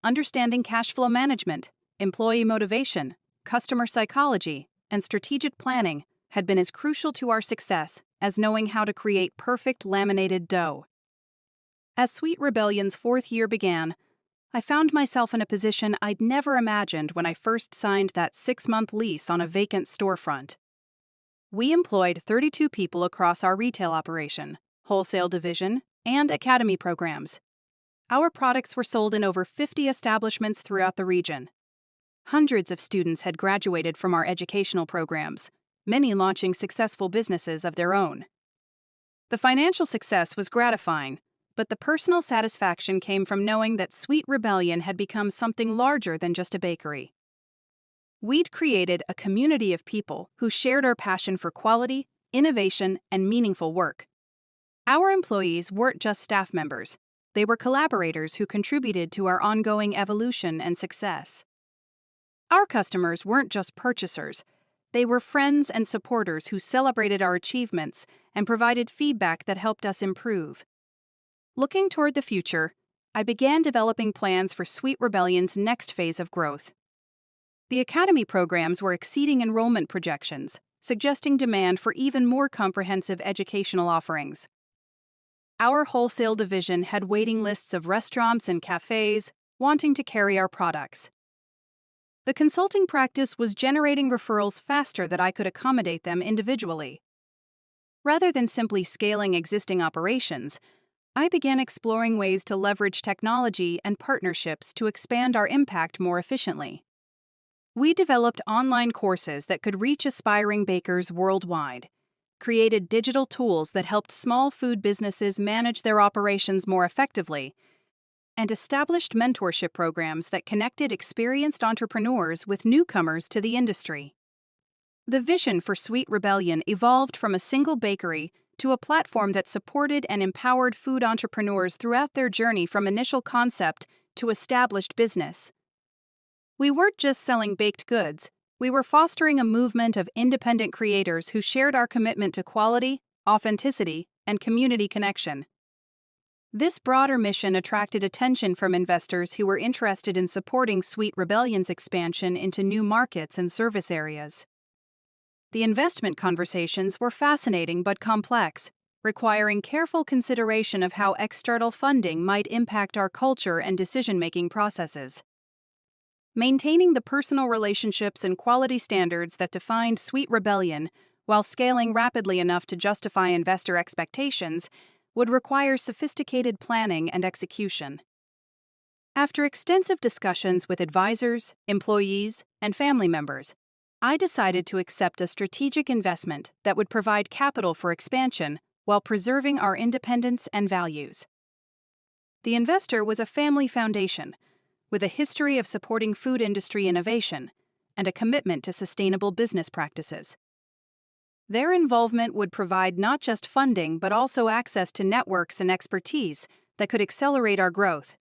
Understanding cash flow management, employee motivation, customer psychology, and strategic planning had been as crucial to our success as knowing how to create perfect laminated dough. As Sweet Rebellion's fourth year began, I found myself in a position I'd never imagined when I first signed that 6-month lease on a vacant storefront. We employed 32 people across our retail operation, wholesale division, and academy programs. Our products were sold in over 50 establishments throughout the region. Hundreds of students had graduated from our educational programs, many launching successful businesses of their own. The financial success was gratifying, but the personal satisfaction came from knowing that Sweet Rebellion had become something larger than just a bakery. We'd created a community of people who shared our passion for quality, innovation, and meaningful work. Our employees weren't just staff members. They were collaborators who contributed to our ongoing evolution and success. Our customers weren't just purchasers. They were friends and supporters who celebrated our achievements and provided feedback that helped us improve. Looking toward the future, I began developing plans for Sweet Rebellion's next phase of growth. The academy programs were exceeding enrollment projections, suggesting demand for even more comprehensive educational offerings. Our wholesale division had waiting lists of restaurants and cafes wanting to carry our products. The consulting practice was generating referrals faster than I could accommodate them individually. Rather than simply scaling existing operations, I began exploring ways to leverage technology and partnerships to expand our impact more efficiently. We developed online courses that could reach aspiring bakers worldwide, created digital tools that helped small food businesses manage their operations more effectively, and established mentorship programs that connected experienced entrepreneurs with newcomers to the industry. The vision for Sweet Rebellion evolved from a single bakery to a platform that supported and empowered food entrepreneurs throughout their journey from initial concept to established business. We weren't just selling baked goods, we were fostering a movement of independent creators who shared our commitment to quality, authenticity, and community connection. This broader mission attracted attention from investors who were interested in supporting Sweet Rebellion's expansion into new markets and service areas. The investment conversations were fascinating but complex, requiring careful consideration of how external funding might impact our culture and decision-making processes. Maintaining the personal relationships and quality standards that defined Sweet Rebellion while scaling rapidly enough to justify investor expectations, would require sophisticated planning and execution. After extensive discussions with advisors, employees, and family members, I decided to accept a strategic investment that would provide capital for expansion while preserving our independence and values. The investor was a family foundation with a history of supporting food industry innovation and a commitment to sustainable business practices. Their involvement would provide not just funding but also access to networks and expertise that could accelerate our growth.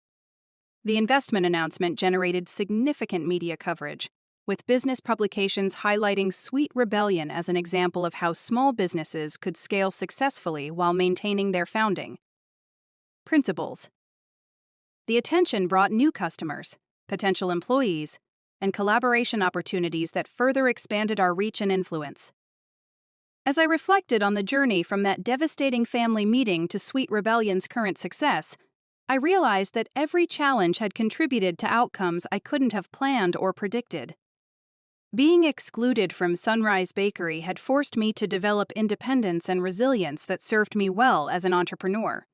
The investment announcement generated significant media coverage, with business publications highlighting Sweet Rebellion as an example of how small businesses could scale successfully while maintaining their founding principles. The attention brought new customers, potential employees, and collaboration opportunities that further expanded our reach and influence. As I reflected on the journey from that devastating family meeting to Sweet Rebellion's current success, I realized that every challenge had contributed to outcomes I couldn't have planned or predicted. Being excluded from Sunrise Bakery had forced me to develop independence and resilience that served me well as an entrepreneur.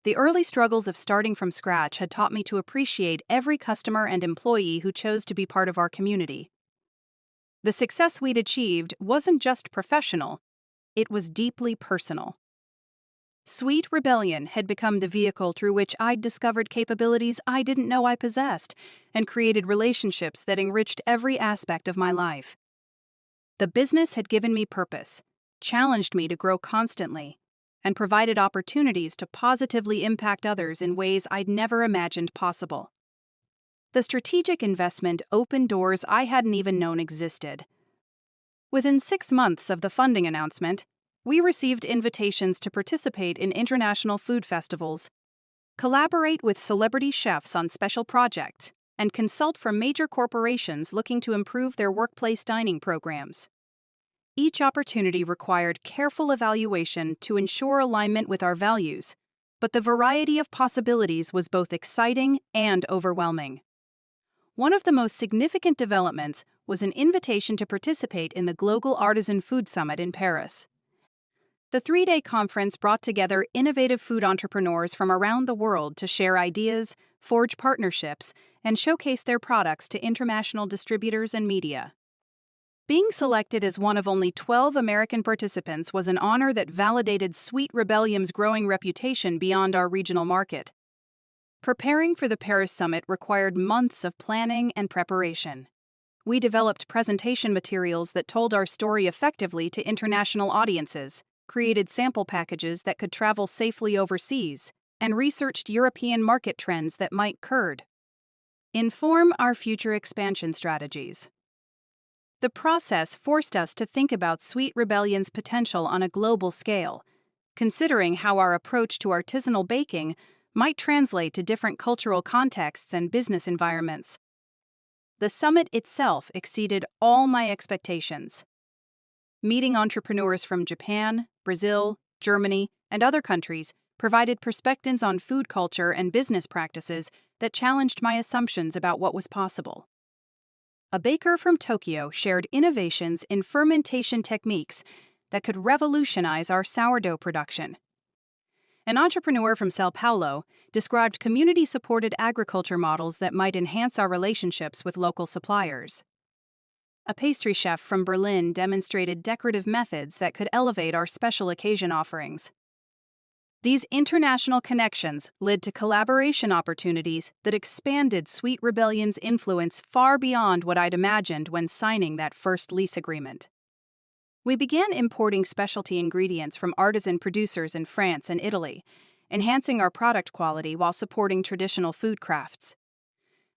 The early struggles of starting from scratch had taught me to appreciate every customer and employee who chose to be part of our community. The success we'd achieved wasn't just professional, it was deeply personal. Sweet Rebellion had become the vehicle through which I'd discovered capabilities I didn't know I possessed and created relationships that enriched every aspect of my life. The business had given me purpose, challenged me to grow constantly, and provided opportunities to positively impact others in ways I'd never imagined possible. The strategic investment opened doors I hadn't even known existed. Within 6 months of the funding announcement, we received invitations to participate in international food festivals, collaborate with celebrity chefs on special projects, and consult for major corporations looking to improve their workplace dining programs. Each opportunity required careful evaluation to ensure alignment with our values, but the variety of possibilities was both exciting and overwhelming. One of the most significant developments was an invitation to participate in the Global Artisan Food Summit in Paris. The 3-day conference brought together innovative food entrepreneurs from around the world to share ideas, forge partnerships, and showcase their products to international distributors and media. Being selected as one of only 12 American participants was an honor that validated Sweet Rebellion's growing reputation beyond our regional market. Preparing for the Paris Summit required months of planning and preparation. We developed presentation materials that told our story effectively to international audiences, created sample packages that could travel safely overseas, and researched European market trends that might inform our future expansion strategies. The process forced us to think about Sweet Rebellion's potential on a global scale, considering how our approach to artisanal baking might translate to different cultural contexts and business environments. The summit itself exceeded all my expectations. Meeting entrepreneurs from Japan, Brazil, Germany, and other countries provided perspectives on food culture and business practices that challenged my assumptions about what was possible. A baker from Tokyo shared innovations in fermentation techniques that could revolutionize our sourdough production. An entrepreneur from Sao Paulo described community-supported agriculture models that might enhance our relationships with local suppliers. A pastry chef from Berlin demonstrated decorative methods that could elevate our special occasion offerings. These international connections led to collaboration opportunities that expanded Sweet Rebellion's influence far beyond what I'd imagined when signing that first lease agreement. We began importing specialty ingredients from artisan producers in France and Italy, enhancing our product quality while supporting traditional food crafts.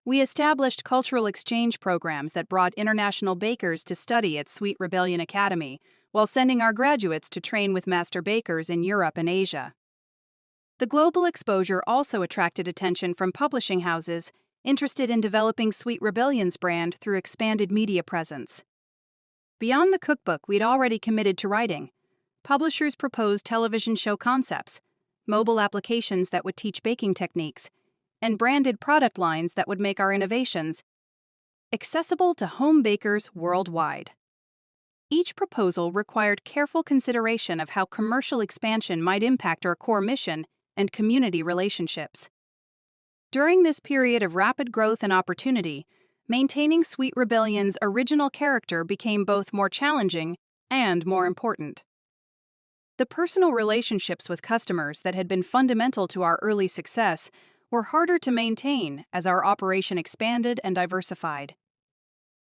We established cultural exchange programs that brought international bakers to study at Sweet Rebellion Academy, while sending our graduates to train with master bakers in Europe and Asia. The global exposure also attracted attention from publishing houses interested in developing Sweet Rebellion's brand through expanded media presence. Beyond the cookbook we'd already committed to writing, publishers proposed television show concepts, mobile applications that would teach baking techniques, and branded product lines that would make our innovations accessible to home bakers worldwide. Each proposal required careful consideration of how commercial expansion might impact our core mission and community relationships. During this period of rapid growth and opportunity, maintaining Sweet Rebellion's original character became both more challenging and more important. The personal relationships with customers that had been fundamental to our early success were harder to maintain as our operation expanded and diversified.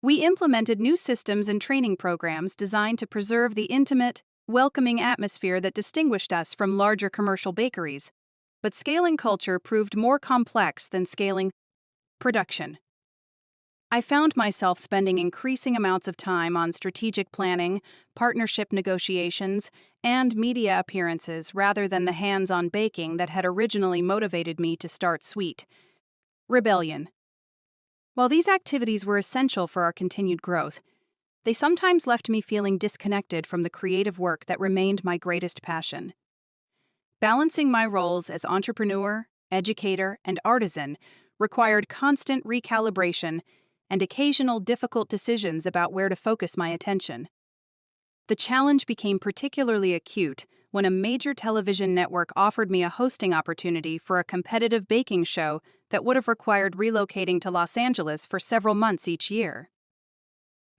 We implemented new systems and training programs designed to preserve the intimate, welcoming atmosphere that distinguished us from larger commercial bakeries, but scaling culture proved more complex than scaling production. I found myself spending increasing amounts of time on strategic planning, partnership negotiations, and media appearances rather than the hands-on baking that had originally motivated me to start Sweet Rebellion. While these activities were essential for our continued growth, they sometimes left me feeling disconnected from the creative work that remained my greatest passion. Balancing my roles as entrepreneur, educator, and artisan required constant recalibration and occasional difficult decisions about where to focus my attention. The challenge became particularly acute when a major television network offered me a hosting opportunity for a competitive baking show that would have required relocating to Los Angeles for several months each year.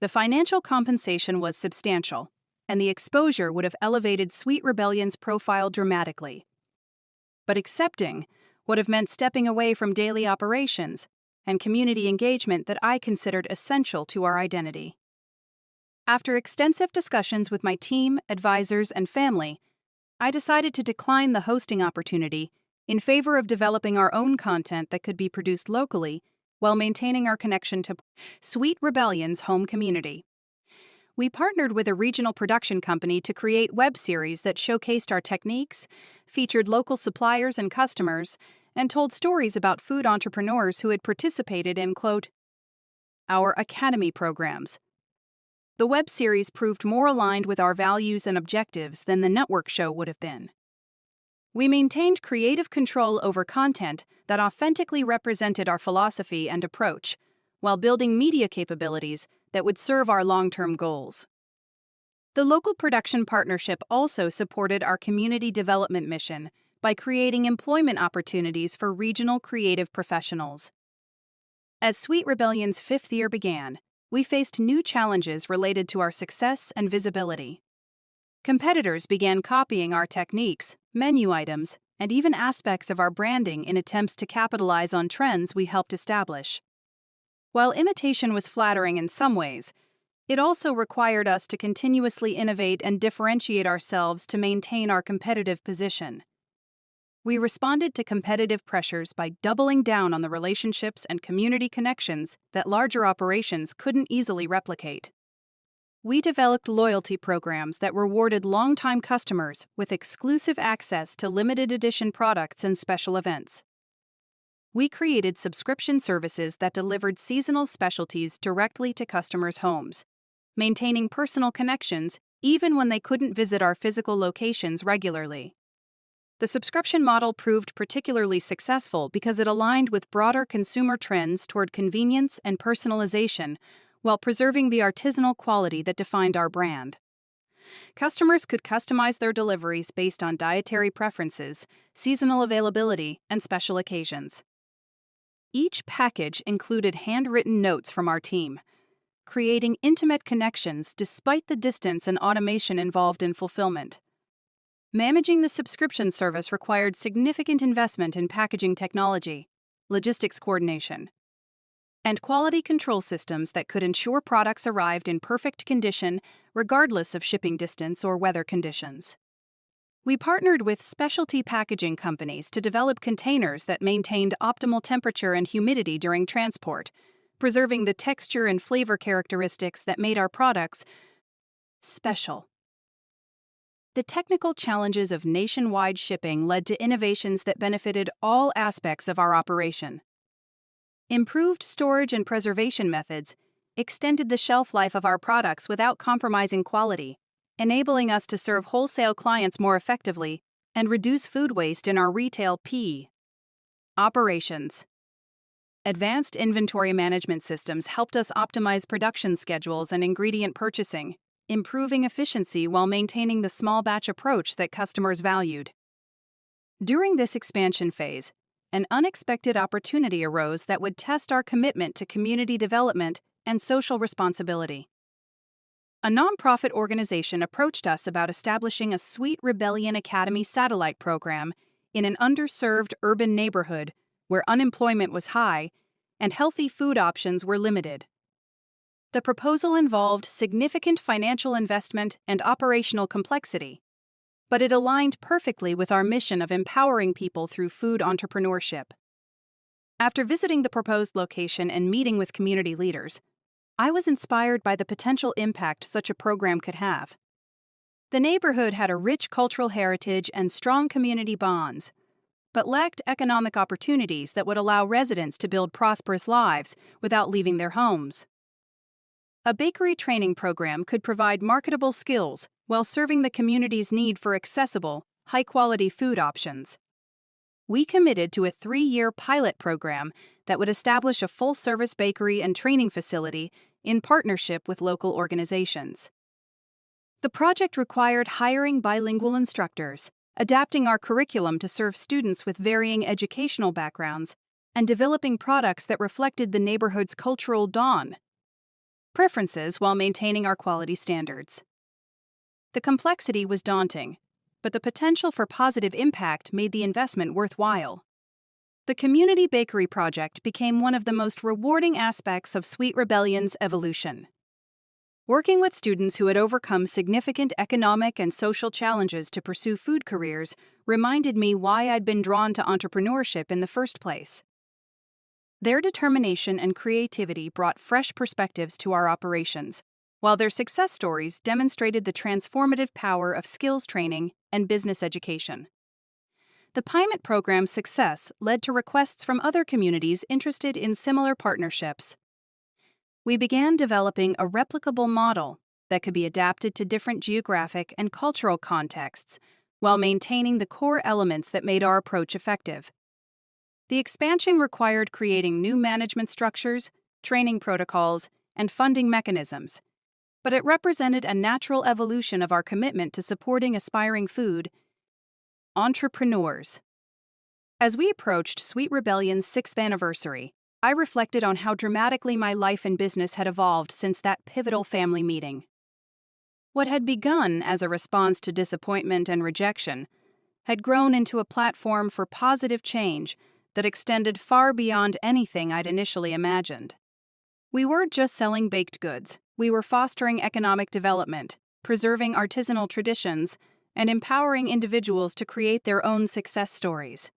The financial compensation was substantial, and the exposure would have elevated Sweet Rebellion's profile dramatically. But accepting would have meant stepping away from daily operations and community engagement that I considered essential to our identity. After extensive discussions with my team, advisors, and family, I decided to decline the hosting opportunity in favor of developing our own content that could be produced locally while maintaining our connection to Sweet Rebellion's home community. We partnered with a regional production company to create web series that showcased our techniques, featured local suppliers and customers, and told stories about food entrepreneurs who had participated in, quote, our academy programs. The web series proved more aligned with our values and objectives than the network show would have been. We maintained creative control over content that authentically represented our philosophy and approach, while building media capabilities that would serve our long-term goals. The local production partnership also supported our community development mission by creating employment opportunities for regional creative professionals. As Sweet Rebellion's fifth year began, we faced new challenges related to our success and visibility. Competitors began copying our techniques, menu items, and even aspects of our branding in attempts to capitalize on trends we helped establish. While imitation was flattering in some ways, it also required us to continuously innovate and differentiate ourselves to maintain our competitive position. We responded to competitive pressures by doubling down on the relationships and community connections that larger operations couldn't easily replicate. We developed loyalty programs that rewarded longtime customers with exclusive access to limited edition products and special events. We created subscription services that delivered seasonal specialties directly to customers' homes, maintaining personal connections even when they couldn't visit our physical locations regularly. The subscription model proved particularly successful because it aligned with broader consumer trends toward convenience and personalization while preserving the artisanal quality that defined our brand. Customers could customize their deliveries based on dietary preferences, seasonal availability, and special occasions. Each package included handwritten notes from our team, creating intimate connections despite the distance and automation involved in fulfillment. Managing the subscription service required significant investment in packaging technology, logistics coordination, and quality control systems that could ensure products arrived in perfect condition regardless of shipping distance or weather conditions. We partnered with specialty packaging companies to develop containers that maintained optimal temperature and humidity during transport, preserving the texture and flavor characteristics that made our products special. The technical challenges of nationwide shipping led to innovations that benefited all aspects of our operation. Improved storage and preservation methods extended the shelf life of our products without compromising quality, enabling us to serve wholesale clients more effectively and reduce food waste in our retail operations. Advanced inventory management systems helped us optimize production schedules and ingredient purchasing, improving efficiency while maintaining the small batch approach that customers valued. During this expansion phase, an unexpected opportunity arose that would test our commitment to community development and social responsibility. A nonprofit organization approached us about establishing a Sweet Rebellion Academy satellite program in an underserved urban neighborhood where unemployment was high and healthy food options were limited. The proposal involved significant financial investment and operational complexity, but it aligned perfectly with our mission of empowering people through food entrepreneurship. After visiting the proposed location and meeting with community leaders, I was inspired by the potential impact such a program could have. The neighborhood had a rich cultural heritage and strong community bonds, but lacked economic opportunities that would allow residents to build prosperous lives without leaving their homes. A bakery training program could provide marketable skills while serving the community's need for accessible, high-quality food options. We committed to a 3-year pilot program that would establish a full-service bakery and training facility in partnership with local organizations. The project required hiring bilingual instructors, adapting our curriculum to serve students with varying educational backgrounds, and developing products that reflected the neighborhood's cultural preferences while maintaining our quality standards. The complexity was daunting, but the potential for positive impact made the investment worthwhile. The Community Bakery Project became one of the most rewarding aspects of Sweet Rebellion's evolution. Working with students who had overcome significant economic and social challenges to pursue food careers reminded me why I'd been drawn to entrepreneurship in the first place. Their determination and creativity brought fresh perspectives to our operations, while their success stories demonstrated the transformative power of skills training and business education. The pilot program's success led to requests from other communities interested in similar partnerships. We began developing a replicable model that could be adapted to different geographic and cultural contexts while maintaining the core elements that made our approach effective. The expansion required creating new management structures, training protocols, and funding mechanisms, but it represented a natural evolution of our commitment to supporting aspiring food entrepreneurs. As we approached Sweet Rebellion's 6th anniversary, I reflected on how dramatically my life and business had evolved since that pivotal family meeting. What had begun as a response to disappointment and rejection had grown into a platform for positive change that extended far beyond anything I'd initially imagined. We weren't just selling baked goods, we were fostering economic development, preserving artisanal traditions, and empowering individuals to create their own success stories.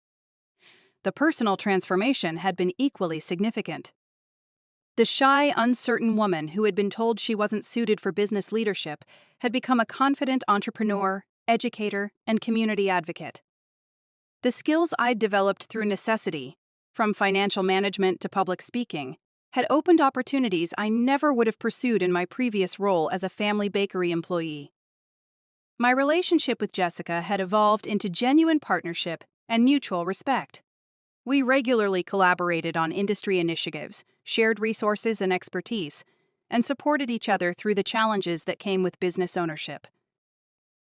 The personal transformation had been equally significant. The shy, uncertain woman who had been told she wasn't suited for business leadership had become a confident entrepreneur, educator, and community advocate. The skills I'd developed through necessity, from financial management to public speaking, had opened opportunities I never would have pursued in my previous role as a family bakery employee. My relationship with Jessica had evolved into genuine partnership and mutual respect. We regularly collaborated on industry initiatives, shared resources and expertise, and supported each other through the challenges that came with business ownership.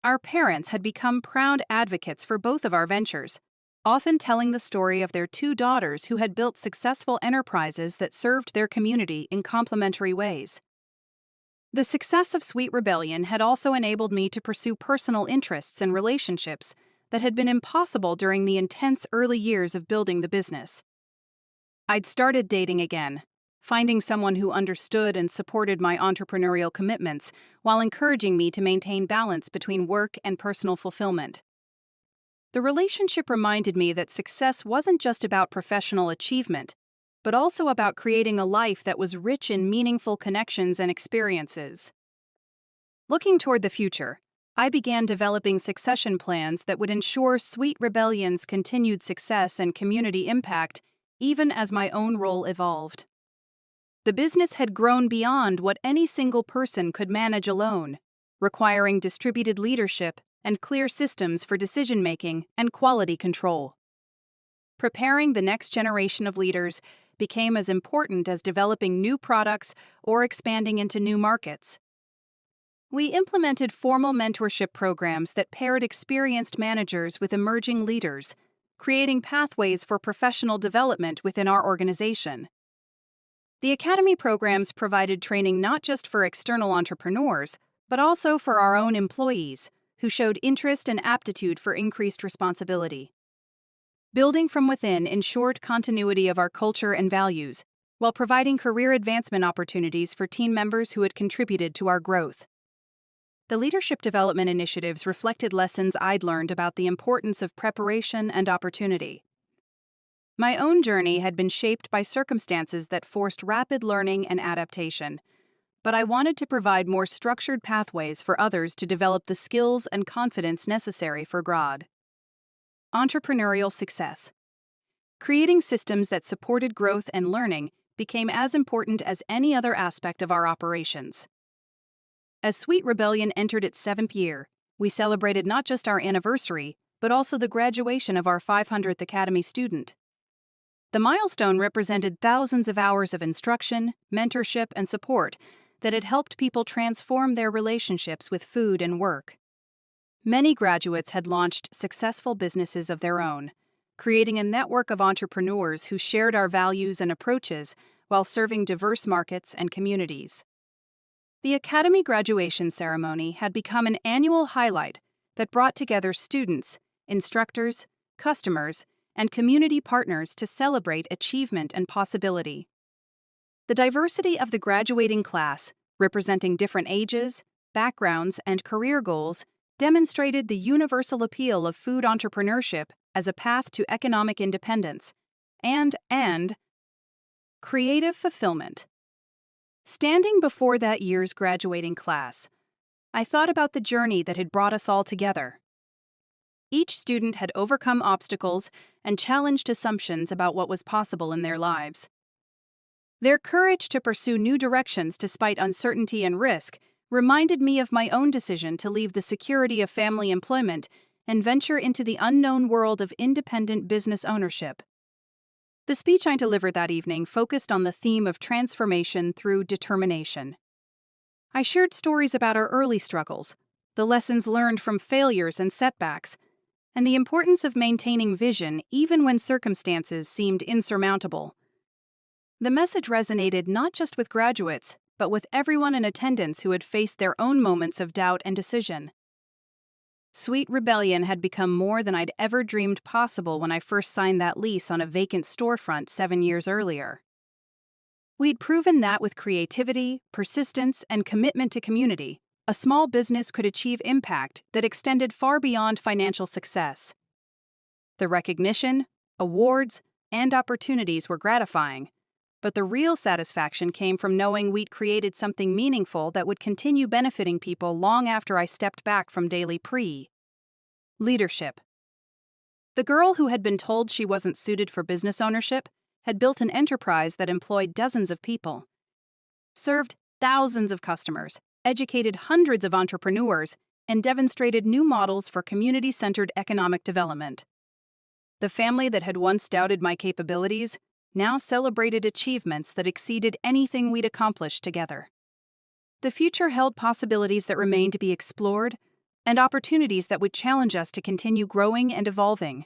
Our parents had become proud advocates for both of our ventures, often telling the story of their 2 daughters who had built successful enterprises that served their community in complementary ways. The success of Sweet Rebellion had also enabled me to pursue personal interests and relationships that had been impossible during the intense early years of building the business. I'd started dating again, finding someone who understood and supported my entrepreneurial commitments while encouraging me to maintain balance between work and personal fulfillment. The relationship reminded me that success wasn't just about professional achievement, but also about creating a life that was rich in meaningful connections and experiences. Looking toward the future, I began developing succession plans that would ensure Sweet Rebellion's continued success and community impact, even as my own role evolved. The business had grown beyond what any single person could manage alone, requiring distributed leadership and clear systems for decision-making and quality control. Preparing the next generation of leaders became as important as developing new products or expanding into new markets. We implemented formal mentorship programs that paired experienced managers with emerging leaders, creating pathways for professional development within our organization. The Academy programs provided training not just for external entrepreneurs, but also for our own employees, who showed interest and aptitude for increased responsibility. Building from within ensured continuity of our culture and values, while providing career advancement opportunities for team members who had contributed to our growth. The leadership development initiatives reflected lessons I'd learned about the importance of preparation and opportunity. My own journey had been shaped by circumstances that forced rapid learning and adaptation, but I wanted to provide more structured pathways for others to develop the skills and confidence necessary for growth. Entrepreneurial success. Creating systems that supported growth and learning became as important as any other aspect of our operations. As Sweet Rebellion entered its 7th year, we celebrated not just our anniversary, but also the graduation of our 500th Academy student. The milestone represented thousands of hours of instruction, mentorship, and support that had helped people transform their relationships with food and work. Many graduates had launched successful businesses of their own, creating a network of entrepreneurs who shared our values and approaches while serving diverse markets and communities. The Academy graduation ceremony had become an annual highlight that brought together students, instructors, customers, and community partners to celebrate achievement and possibility. The diversity of the graduating class, representing different ages, backgrounds, and career goals, demonstrated the universal appeal of food entrepreneurship as a path to economic independence and creative fulfillment. Standing before that year's graduating class, I thought about the journey that had brought us all together. Each student had overcome obstacles and challenged assumptions about what was possible in their lives. Their courage to pursue new directions despite uncertainty and risk reminded me of my own decision to leave the security of family employment and venture into the unknown world of independent business ownership. The speech I delivered that evening focused on the theme of transformation through determination. I shared stories about our early struggles, the lessons learned from failures and setbacks, and the importance of maintaining vision even when circumstances seemed insurmountable. The message resonated not just with graduates, but with everyone in attendance who had faced their own moments of doubt and decision. Sweet Rebellion had become more than I'd ever dreamed possible when I first signed that lease on a vacant storefront 7 years earlier. We'd proven that with creativity, persistence, and commitment to community, a small business could achieve impact that extended far beyond financial success. The recognition, awards, and opportunities were gratifying, but the real satisfaction came from knowing we'd created something meaningful that would continue benefiting people long after I stepped back from daily leadership. The girl who had been told she wasn't suited for business ownership had built an enterprise that employed dozens of people, served thousands of customers, educated hundreds of entrepreneurs, and demonstrated new models for community-centered economic development. The family that had once doubted my capabilities now celebrated achievements that exceeded anything we'd accomplished together. The future held possibilities that remained to be explored and opportunities that would challenge us to continue growing and evolving.